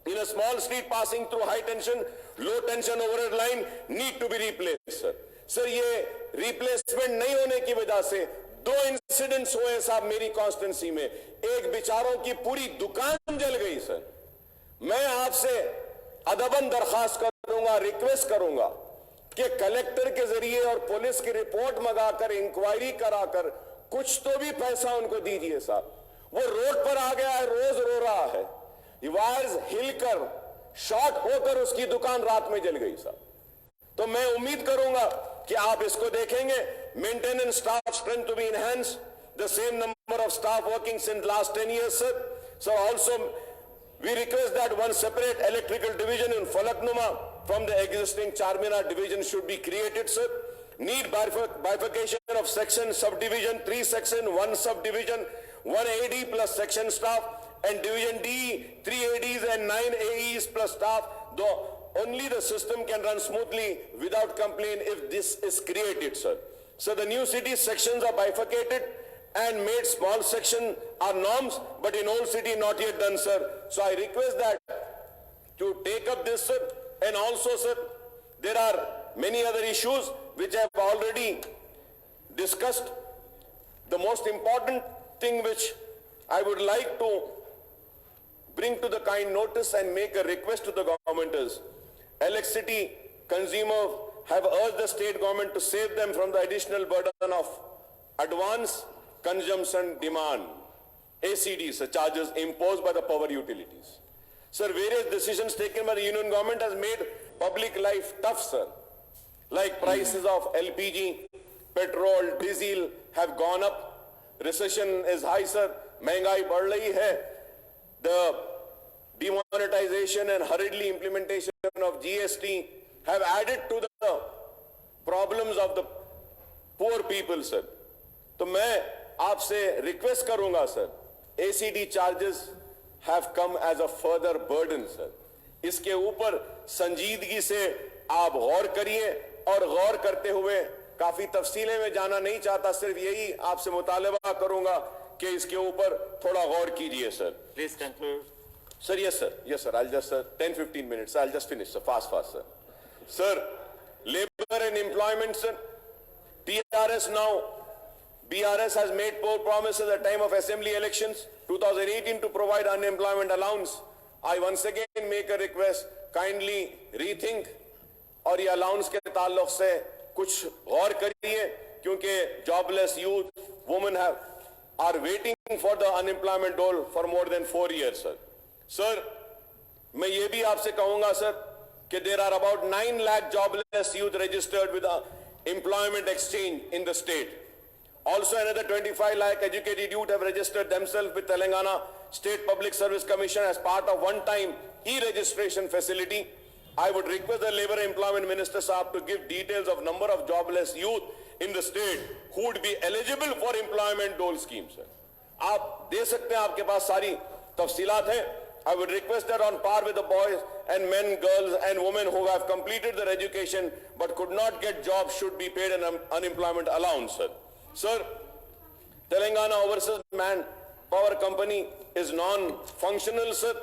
In a small street passing through high tension, low tension overhead line need to be replaced, sir. Sir, ये replacement नहीं होने की वजह से 2 incidents हुए साहब मेरी constituency में. एक बेचारों की पूरी दुकान जल गई, सर. मैं आपसे अदबन दरखास्त करूंगा, रिक्वेस्ट करूंगा कि कलेक्टर के जरिए और पुलिस की रिपोर्ट मंगाकर इंक्वायरी कराकर कुछ तो भी पैसा उनको दीजिए साहब. वो रोड पर आ गया है, रोज रो रहा है. वायर्स हिलकर शॉर्ट होकर उसकी दुकान रात में जल गई साहब। तो मैं उम्मीद करूंगा कि आप इसको देखेंगे। Maintenance staff strength to be enhance, the same number of staff working since last 10 years sir. So also we request that one separate electrical division in Falaknuma from the existing Charminar division should be created sir. Need bifurcation of section subdivision, 3 section, 1 subdivision, 1 AD plus section staff, and division D 3 ADs and 9 AEs plus staff. Though only the system can run smoothly without complaint if this is created sir. So the new city sections are bifurcated and made small section are norms, but in old city not yet done sir. So I request that to take up this sir. And also sir, there are many other issues which I have already discussed. The most important thing which I would like to bring to the kind notice and make a request to the government is, electricity consumers have urged the state government to save them from the additional burden of advance consumption demand, ACDs, charges imposed by the power utilities. Sir, various decisions taken by the union government has made public life tough, sir. Like prices of LPG, petrol, diesel have gone up. Recession is high, sir. Mehengai बढ़ रही है. The demonetization and hurriedly implementation of GST have added to the problems of the poor people, sir. तो मैं आपसे request करूंगा sir, ACD charges have come as a further burden sir. इसके ऊपर संजीदगी से आप गौर करिए और गौर करते हुए काफी तफसीलें में जाना नहीं चाहता, सिर्फ यही आपसे मुतालबा करूंगा कि इसके ऊपर थोड़ा गौर कीजिए sir. Please conclude. Sir, yes sir, I'll just 10-15 minutes, I'll just finish sir, fast sir. Sir, labor and employment sir, TRS now, BRS has made poor promises at the time of assembly elections 2018 to provide unemployment allowance. I once again make a request, kindly rethink और ये allowance के ताल्लुक से कुछ गौर करिए, क्योंकि jobless youth, women are waiting for the unemployment dole for more than 4 years sir. Sir, मैं ये भी आपसे कहूंगा सर कि there are about 9 lakh jobless youth registered with the employment exchange in the state. Also another 25 lakh educated youth have registered themselves with Telangana State Public Service Commission as part of one-time e-registration facility. I would request the Labour and Employment Minister Saab to give details of number of jobless youth in the state who would be eligible for employment dole scheme sir. आप दे सकते हैं, आपके पास सारी तफसीलात हैं. I would request that on par with the boys and men, girls and women who have completed their education but could not get jobs should be paid an unemployment allowance sir. Sir, Telangana Overseas Manpower Company is non-functional sir.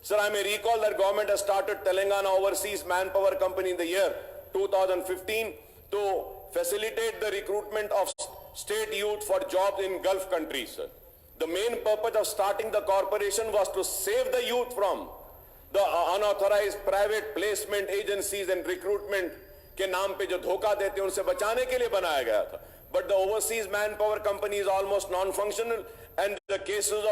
Sir, I may recall that government has started Telangana Overseas Manpower Company in the year 2015 to facilitate the recruitment of state youth for jobs in Gulf countries sir. The main purpose of starting the corporation was to save the youth from the unauthorized private placement agencies and recruitment के नाम पे जो धोखा देते हैं उनसे बचाने के लिए बनाया गया था. But the overseas manpower company is almost non-functional, and the cases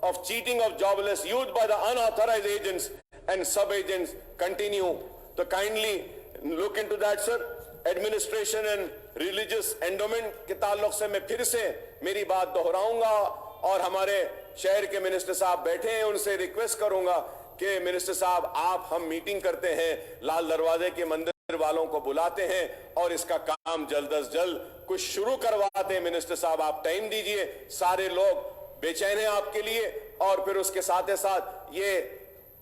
of cheating of jobless youth by the unauthorized agents and sub-agents continue. So kindly look into that sir. Administration and religious endowment के ताल्लुक से मैं फिर से मेरी बात दोहराऊंगा और हमारे शहर के मिनिस्टर साहब बैठे हैं, उनसे रिक्वेस्ट करूंगा कि मिनिस्टर साहब आप हम मीटिंग करते हैं, लाल दरवाजे के मंदिर वालों को बुलाते हैं और इसका काम जल्द अज जल्द कुछ शुरू करवाते हैं. मिनिस्टर साहब आप टाइम दीजिए, सारे लोग बेचैन हैं आपके लिए. और फिर उसके साथ ही साथ ये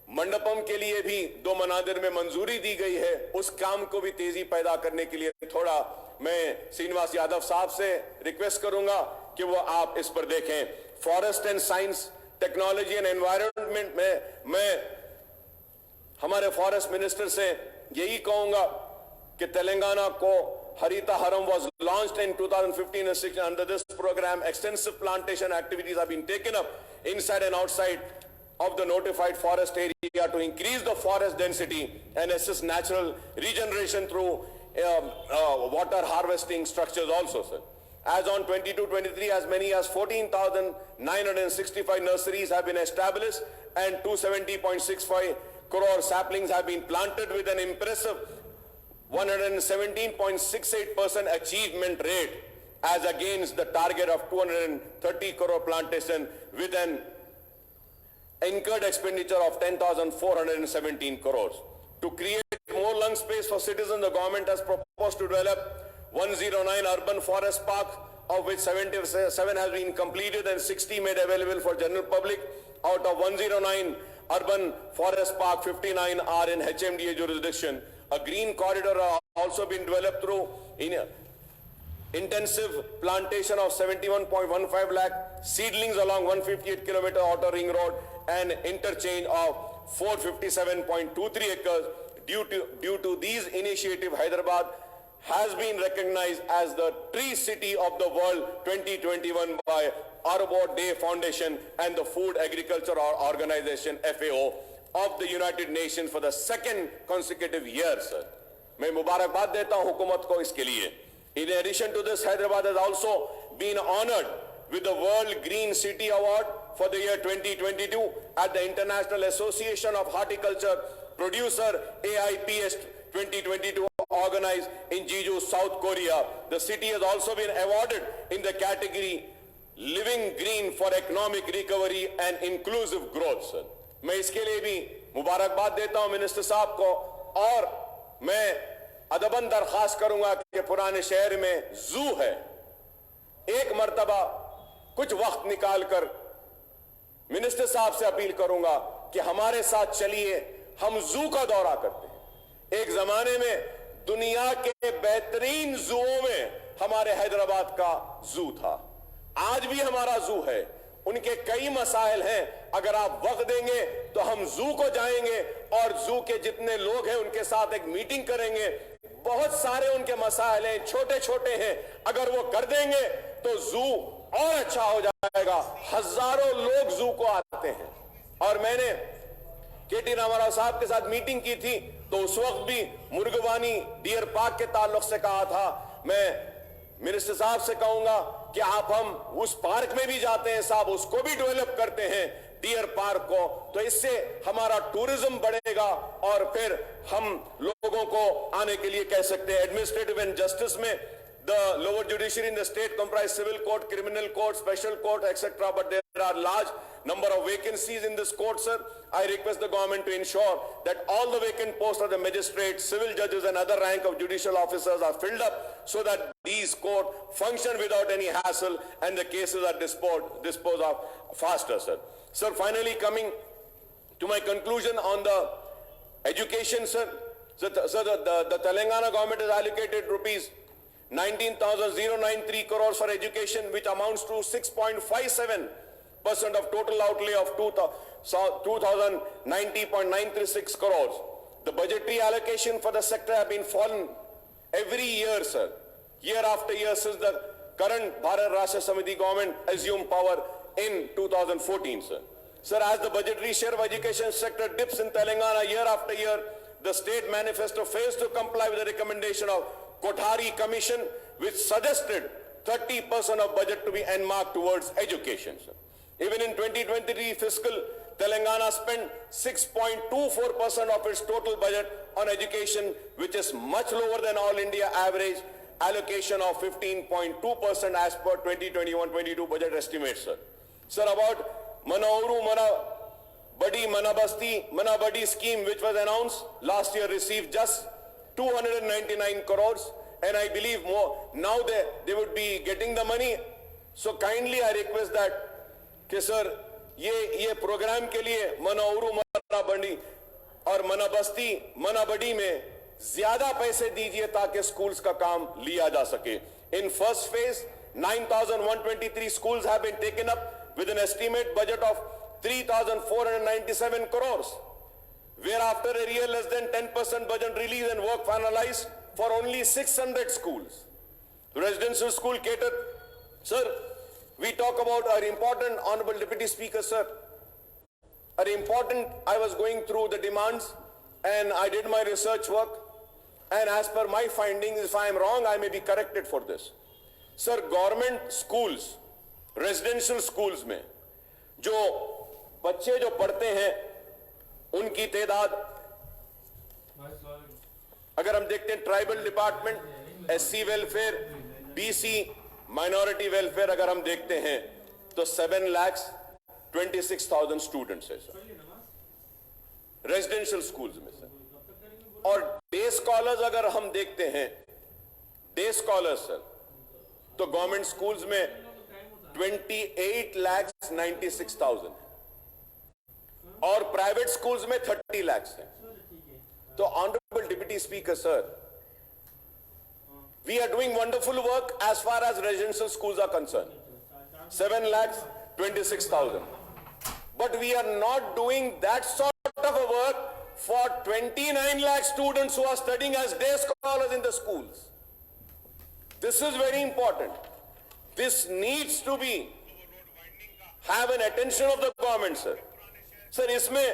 मंडपम के लिए भी 2 मनादिर में मंजूरी दी गई है, उस काम को भी तेजी पैदा करने के लिए थोड़ा मैं श्रीनिवास यादव साहब से रिक्वेस्ट करूंगा कि वो आप इस पर देखें. Forest and science technology and environment में मैं हमारे फॉरेस्ट मिनिस्टर से यही कहूंगा कि तेलंगाना को Harita Haram was launched in 2015 and 16. Under this program, extensive plantation activities have been taken up inside and outside of the notified forest area to increase the forest density and assist natural regeneration through water harvesting structures also, sir. As on 22-23, as many as 14,965 nurseries have been established and 270.65 crore saplings have been planted with an impressive 117.68% achievement rate as against the target of 230 crore plantation with an incurred expenditure of 10,417 crores. To create more lung space for citizens, the government has proposed to develop 109 urban forest parks, of which 77 has been completed and 60 made available for general public. Out of 109 urban forest park, 59 are in HMDA jurisdiction. A green corridor has also been developed through intensive plantation of 71.15 lakh seedlings along 158-kilometer outer ring road and interchange of 457.23 acres. Due to these initiatives, Hyderabad has been recognized as the Tree City of the World 2021 by Arbor Day Foundation and the Food Agriculture Organization FAO of the United Nations for the second consecutive year, sir. मैं मुबारकबाद देता हूं हुकूमत को इसके लिए. In addition to this, Hyderabad has also been honored with the World Green City Award for the year 2022 at the International Association of Horticulture Producer AIPS 2022 organized in Jeju, South Korea. The city has also been awarded in the category Living Green for Economic Recovery and Inclusive Growth, sir. मैं इसके लिए भी मुबारकबाद देता हूं minister साहब को और मैं अदबन दरखास्त करूंगा कि पुराने शहर में जू है, एक मर्तबा कुछ वक्त निकालकर मिनिस्टर साहब से अपील करूंगा कि हमारे साथ चलिए, हम जू का दौरा करते हैं. एक जमाने में दुनिया के बेहतरीन जूओं में हमारे हैदराबाद का जू था. आज भी हमारा जू है. उनके कई मसाइल हैं. अगर आप वक्त देंगे तो हम जू को जाएंगे और जू के जितने लोग हैं उनके साथ एक मीटिंग करेंगे. बहुत सारे उनके मसाइल हैं, छोटे छोटे हैं. अगर वो कर देंगे तो जू और अच्छा हो जाएगा. हजारों लोग जू को आते हैं. और मैंने केटी रामाराव साहब के साथ मीटिंग की थी तो उस वक्त भी मुर्गवानी डियर पार्क के ताल्लुक से कहा था. मैं मिनिस्टर साहब से कहूंगा कि आप हम उस पार्क में भी जाते हैं साहब, उसको भी डेवलप करते हैं डियर पार्क को, तो इससे हमारा टूरिज्म बढ़ेगा और फिर हम लोगों को आने के लिए कह सकते हैं. एडमिनिस्ट्रेटिव एंड जस्टिस में the lower judiciary in the state comprise civil court, criminal court, special court, etc. But there are large number of vacancies in this court, sir. I request the government to ensure that all the vacant posts of the magistrates, civil judges and other rank of judicial officers are filled up so that these courts function without any hassle and the cases are disposed of faster, sir. Sir, finally coming to my conclusion on the education, sir. So the Telangana government has allocated rupees 19,093 crores for education, which amounts to 6.57% of total outlay of 2,090.936 crores. The budgetary allocation for the sector have been fallen every year, sir. Year after year since the current Bharat Rashtra Samiti government assumed power in 2014, sir. Sir, as the budgetary share of education sector dips in Telangana year after year, the state manifesto fails to comply with the recommendation of Kothari Commission, which suggested 30% of budget to be earmarked towards education, sir. Even in 2023 fiscal, Telangana spent 6.24% of its total budget on education, which is much lower than all India average allocation of 15.2% as per 2021-22 budget estimates, sir. Sir, about Manauru, Manabadi scheme, which was announced last year, received just 299 crores, and I believe more now they would be getting the money. So kindly I request that कि sir ये programme के लिए मनाउरू, मनाबडी और मनाबडी में ज्यादा पैसे दीजिए ताकि स्कूल्स का काम लिया जा सके. In first phase, 9,123 schools have been taken up with an estimate budget of 3,497 crores. Whereafter a year less than 10% budget release and work finalized for only 600 schools. Residential school catered. Sir, we talk about our important, Honorable Deputy Speaker, sir. Our important, I was going through the demands and I did my research work, and as per my findings, if I am wrong, I may be corrected for this. Sir, government schools, residential schools में जो बच्चे जो पढ़ते हैं उनकी तादाद, अगर हम देखते हैं tribal department, SC welfare, BC minority welfare, अगर हम देखते हैं तो 7,26,000 स्टूडेंट्स है सर रेजिडेंशियल स्कूल्स में सर। और डे स्कॉलर्स अगर हम देखते हैं, डे स्कॉलर्स सर, तो गवर्नमेंट स्कूल्स में 28,96,000 और प्राइवेट स्कूल्स में 30 लाख है। तो honourable deputy speaker sir, we are doing wonderful work as far as residential schools are concerned, 7,26,000, but we are not doing that sort of a work for 29 lakh students who are studying as day scholars in the schools. This is very important. This needs to be have an attention of the government sir. Sir, इसमें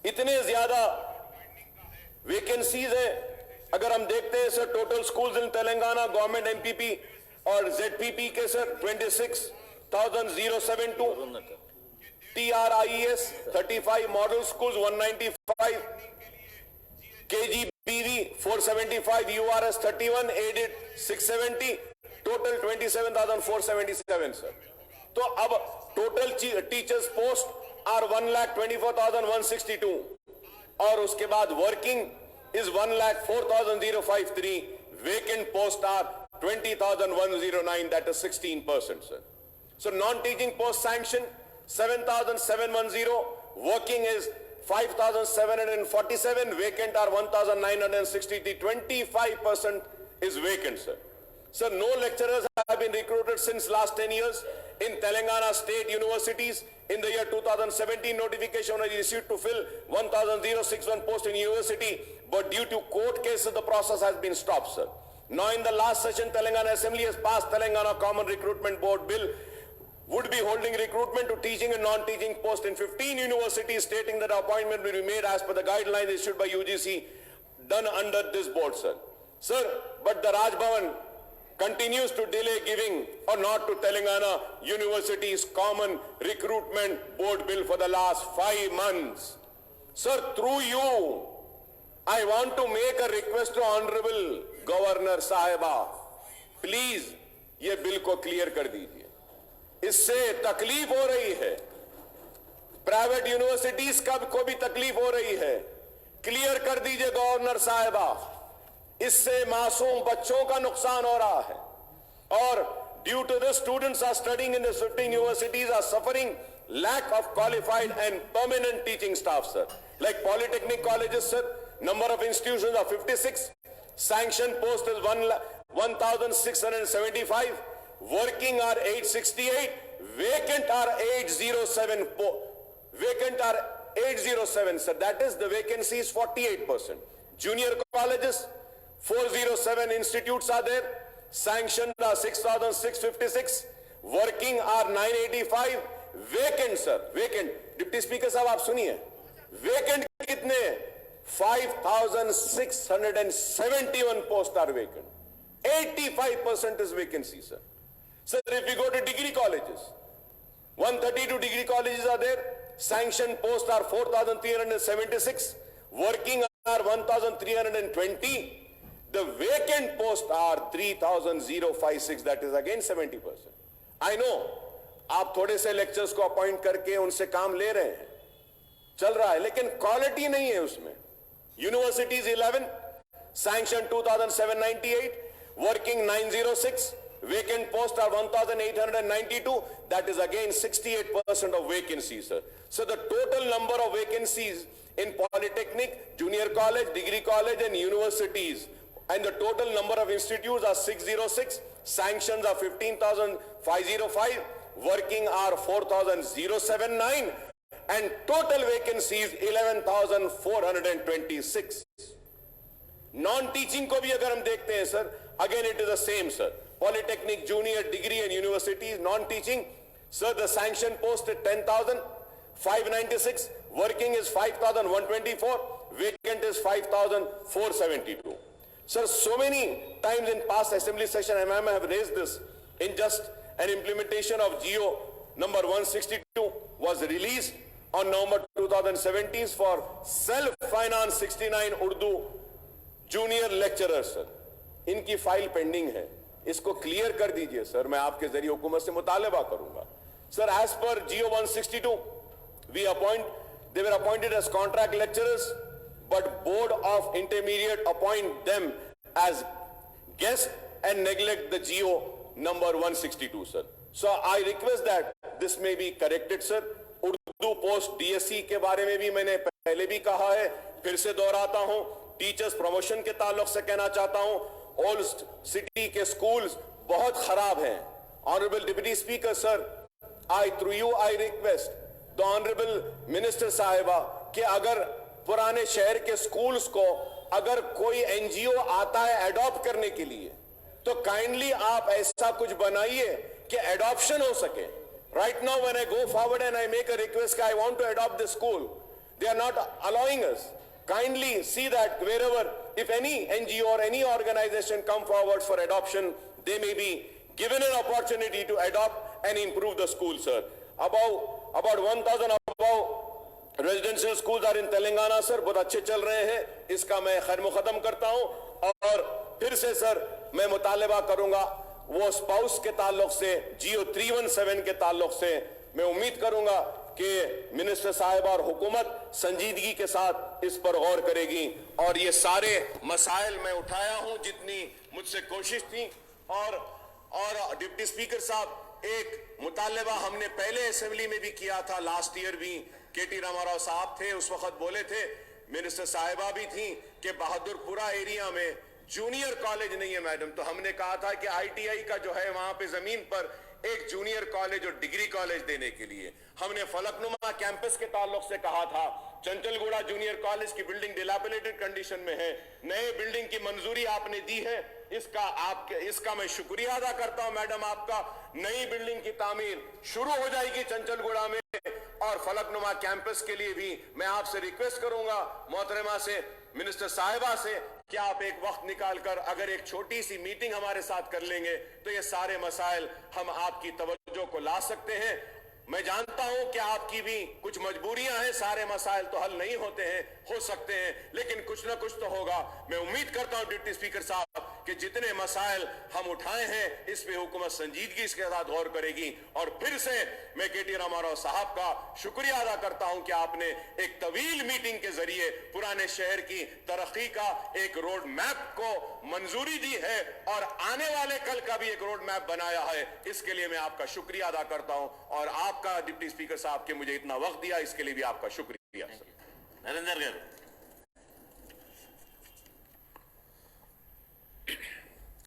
इतने ज्यादा vacancies है। अगर हम देखते हैं sir, total schools in Telangana government MPP और ZPP के sir 26,072, TRIES 35, model schools 195, KGBV 475, URS 31, aided 670, total 27,477 sir. तो अब टोटल टीचर्स पोस्ट आर 1,24,162 और उसके बाद working is 1,04,053. Vacant posts are 20,109. That is 16%, sir. So non-teaching post sanction 7,710. Working is 5,747. Vacant are 1,963. 25% is vacant, sir. Sir, no lecturers have been recruited since last 10 years in Telangana state universities. In the year 2017, notification was issued to fill 1,061 posts in university, but due to court cases, the process has been stopped, sir. Now, in the last session, Telangana Assembly has passed Telangana Common Recruitment Board Bill, would be holding recruitment to teaching and non-teaching posts in 15 universities, stating that appointment will be made as per the guidelines issued by UGC, done under this board, sir. Sir, but the Raj Bhavan continues to delay giving or not to Telangana University's Common Recruitment Board Bill for the last 5 months. Sir, through you, I want to make a request to Honorable Governor Sahiba. Please, ये bill को clear कर दीजिए। इससे तकलीफ हो रही है, private universities को भी तकलीफ हो रही है। क्लियर कर दीजिए गवर्नर साहिबा, इससे मासूम बच्चों का नुकसान हो रहा है। और due to this students are studying in the 15 universities are suffering lack of qualified and permanent teaching staff, sir. Like polytechnic colleges, sir, number of institutions are 56, sanctioned post is 1,675, working are 868, vacant are 807, vacant are 807, sir. That is, the vacancy is 48%. Junior colleges, 407 institutes are there, sanctioned are 6,656, working are 985, vacant, sir, vacant. Deputy Speaker साहब आप सुनिए, vacant कितने? 5,671 posts are vacant. 85% is vacancy, sir. Sir, if we go to degree colleges, 132 degree colleges are there. Sanctioned posts are 4,376. Working are 1,320. The vacant posts are 3,056. That is again 70%. I know, आप थोड़े से lectures को appoint करके उनसे काम ले रहे हैं, चल रहा है, लेकिन क्वालिटी नहीं है उसमें। Universities 11, sanction 2,798, working 906, vacant posts are 1,892. That is again 68% of vacancies, sir. So the total number of vacancies in polytechnic, junior college, degree college and universities, and the total number of institutes are 606, sanctions are 15,505, working are 4,079, and total vacancies 11,426. Non-teaching को भी अगर हम देखते हैं sir, again it is the same, sir. Polytechnic, junior, degree and universities, non-teaching, sir, the sanction post is 10,596, working is 5,124, vacant is 5,472. Sir, so many times in past assembly session, I have raised this. In just an implementation of GO number 162 was released on November 2017 for self-finance 69 Urdu junior lecturers, sir. इनकी file pending है, इसको clear कर दीजिए sir, मैं आपके जरिए हुकूमत से मुतालबा करूंगा. Sir, as per GO 162, they were appointed as contract lecturers, but Board of Intermediate appoint them as guest and neglect the GO number 162, sir. So I request that this may be corrected, sir. Urdu post DSC के बारे में भी मैंने पहले भी कहा है, फिर से दोहराता हूं. टीचर्स प्रमोशन के ताल्लुक से कहना चाहता हूं, ओल्ड सिटी के स्कूल्स बहुत खराब हैं. Honourable deputy speaker sir, through you I request the honourable minister साहिबा कि अगर पुराने शहर के स्कूल्स को अगर कोई NGO आता है एडॉप्ट करने के लिए, तो काइंडली आप ऐसा कुछ बनाइए कि एडॉप्शन हो सके. Right now when I go forward and I make a request, I want to adopt this school, they are not allowing us. Kindly see that wherever, if any NGO or any organization come forward for adoption, they may be given an opportunity to adopt and improve the school, sir. About 1,000 above residential schools are in Telangana, sir. बहुत अच्छे चल रहे हैं, इसका मैं खैर मुकदम करता हूं. और फिर से सर मैं मुतालबा करूंगा वो स्पाउस के ताल्लुक से, GO 317 के ताल्लुक से मैं उम्मीद करूंगा कि मिनिस्टर साहिब और हुकूमत संजीदगी के साथ इस पर गौर करेगी. और ये सारे मसाइल मैं उठाया हूं जितनी मुझसे कोशिश थी. और डिप्टी स्पीकर साहब, एक मुतालबा हमने पहले असेंबली में भी किया था, लास्ट ईयर भी KT रामाराव साहब थे, उस वक्त बोले थे, मिनिस्टर साहिबा भी थी कि बहादुरपुरा एरिया में जूनियर कॉलेज नहीं है मैडम. तो हमने कहा था कि ITI का जो है वहां पे जमीन पर एक जूनियर कॉलेज और डिग्री कॉलेज देने के लिए हमने फलकनुमा कैंपस के ताल्लुक से कहा था. चंचलगुड़ा जूनियर कॉलेज की बिल्डिंग डिलैपिडेटेड कंडीशन में है, नए बिल्डिंग की मंजूरी आपने दी है, इसका मैं शुक्रिया अदा करता हूं मैडम. आपका नई बिल्डिंग की तामीर शुरू हो जाएगी चंचलगुड़ा में. और फलकनुमा कैंपस के लिए भी मैं आपसे रिक्वेस्ट करूंगा मोहतरमा से, मिनिस्टर साहिबा से, कि आप एक वक्त निकालकर अगर एक छोटी सी मीटिंग हमारे साथ कर लेंगे तो ये सारे मसाइल हम आपकी तवज्जो को ला सकते हैं. मैं जानता हूं कि आपकी भी कुछ मजबूरियां हैं, सारे मसाइल तो हल नहीं होते हैं, हो सकते हैं, लेकिन कुछ ना कुछ तो होगा. मैं उम्मीद करता हूं डिप्टी स्पीकर साहब कि जितने मसाइल हम उठाए हैं इस पे हुकूमत संजीदगी के साथ गौर करेगी. और फिर से मैं KT रामाराव साहब का शुक्रिया अदा करता हूं कि आपने एक तवील मीटिंग के जरिए पुराने शहर की तरक्की का एक रोड मैप को मंजूरी दी है और आने वाले कल का भी एक रोड मैप बनाया है. इसके लिए मैं आपका शुक्रिया अदा करता हूं और आपका डिप्टी स्पीकर साहब के मुझे इतना वक्त दिया, इसके लिए भी आपका शुक्रिया. नरेंद्र गारू.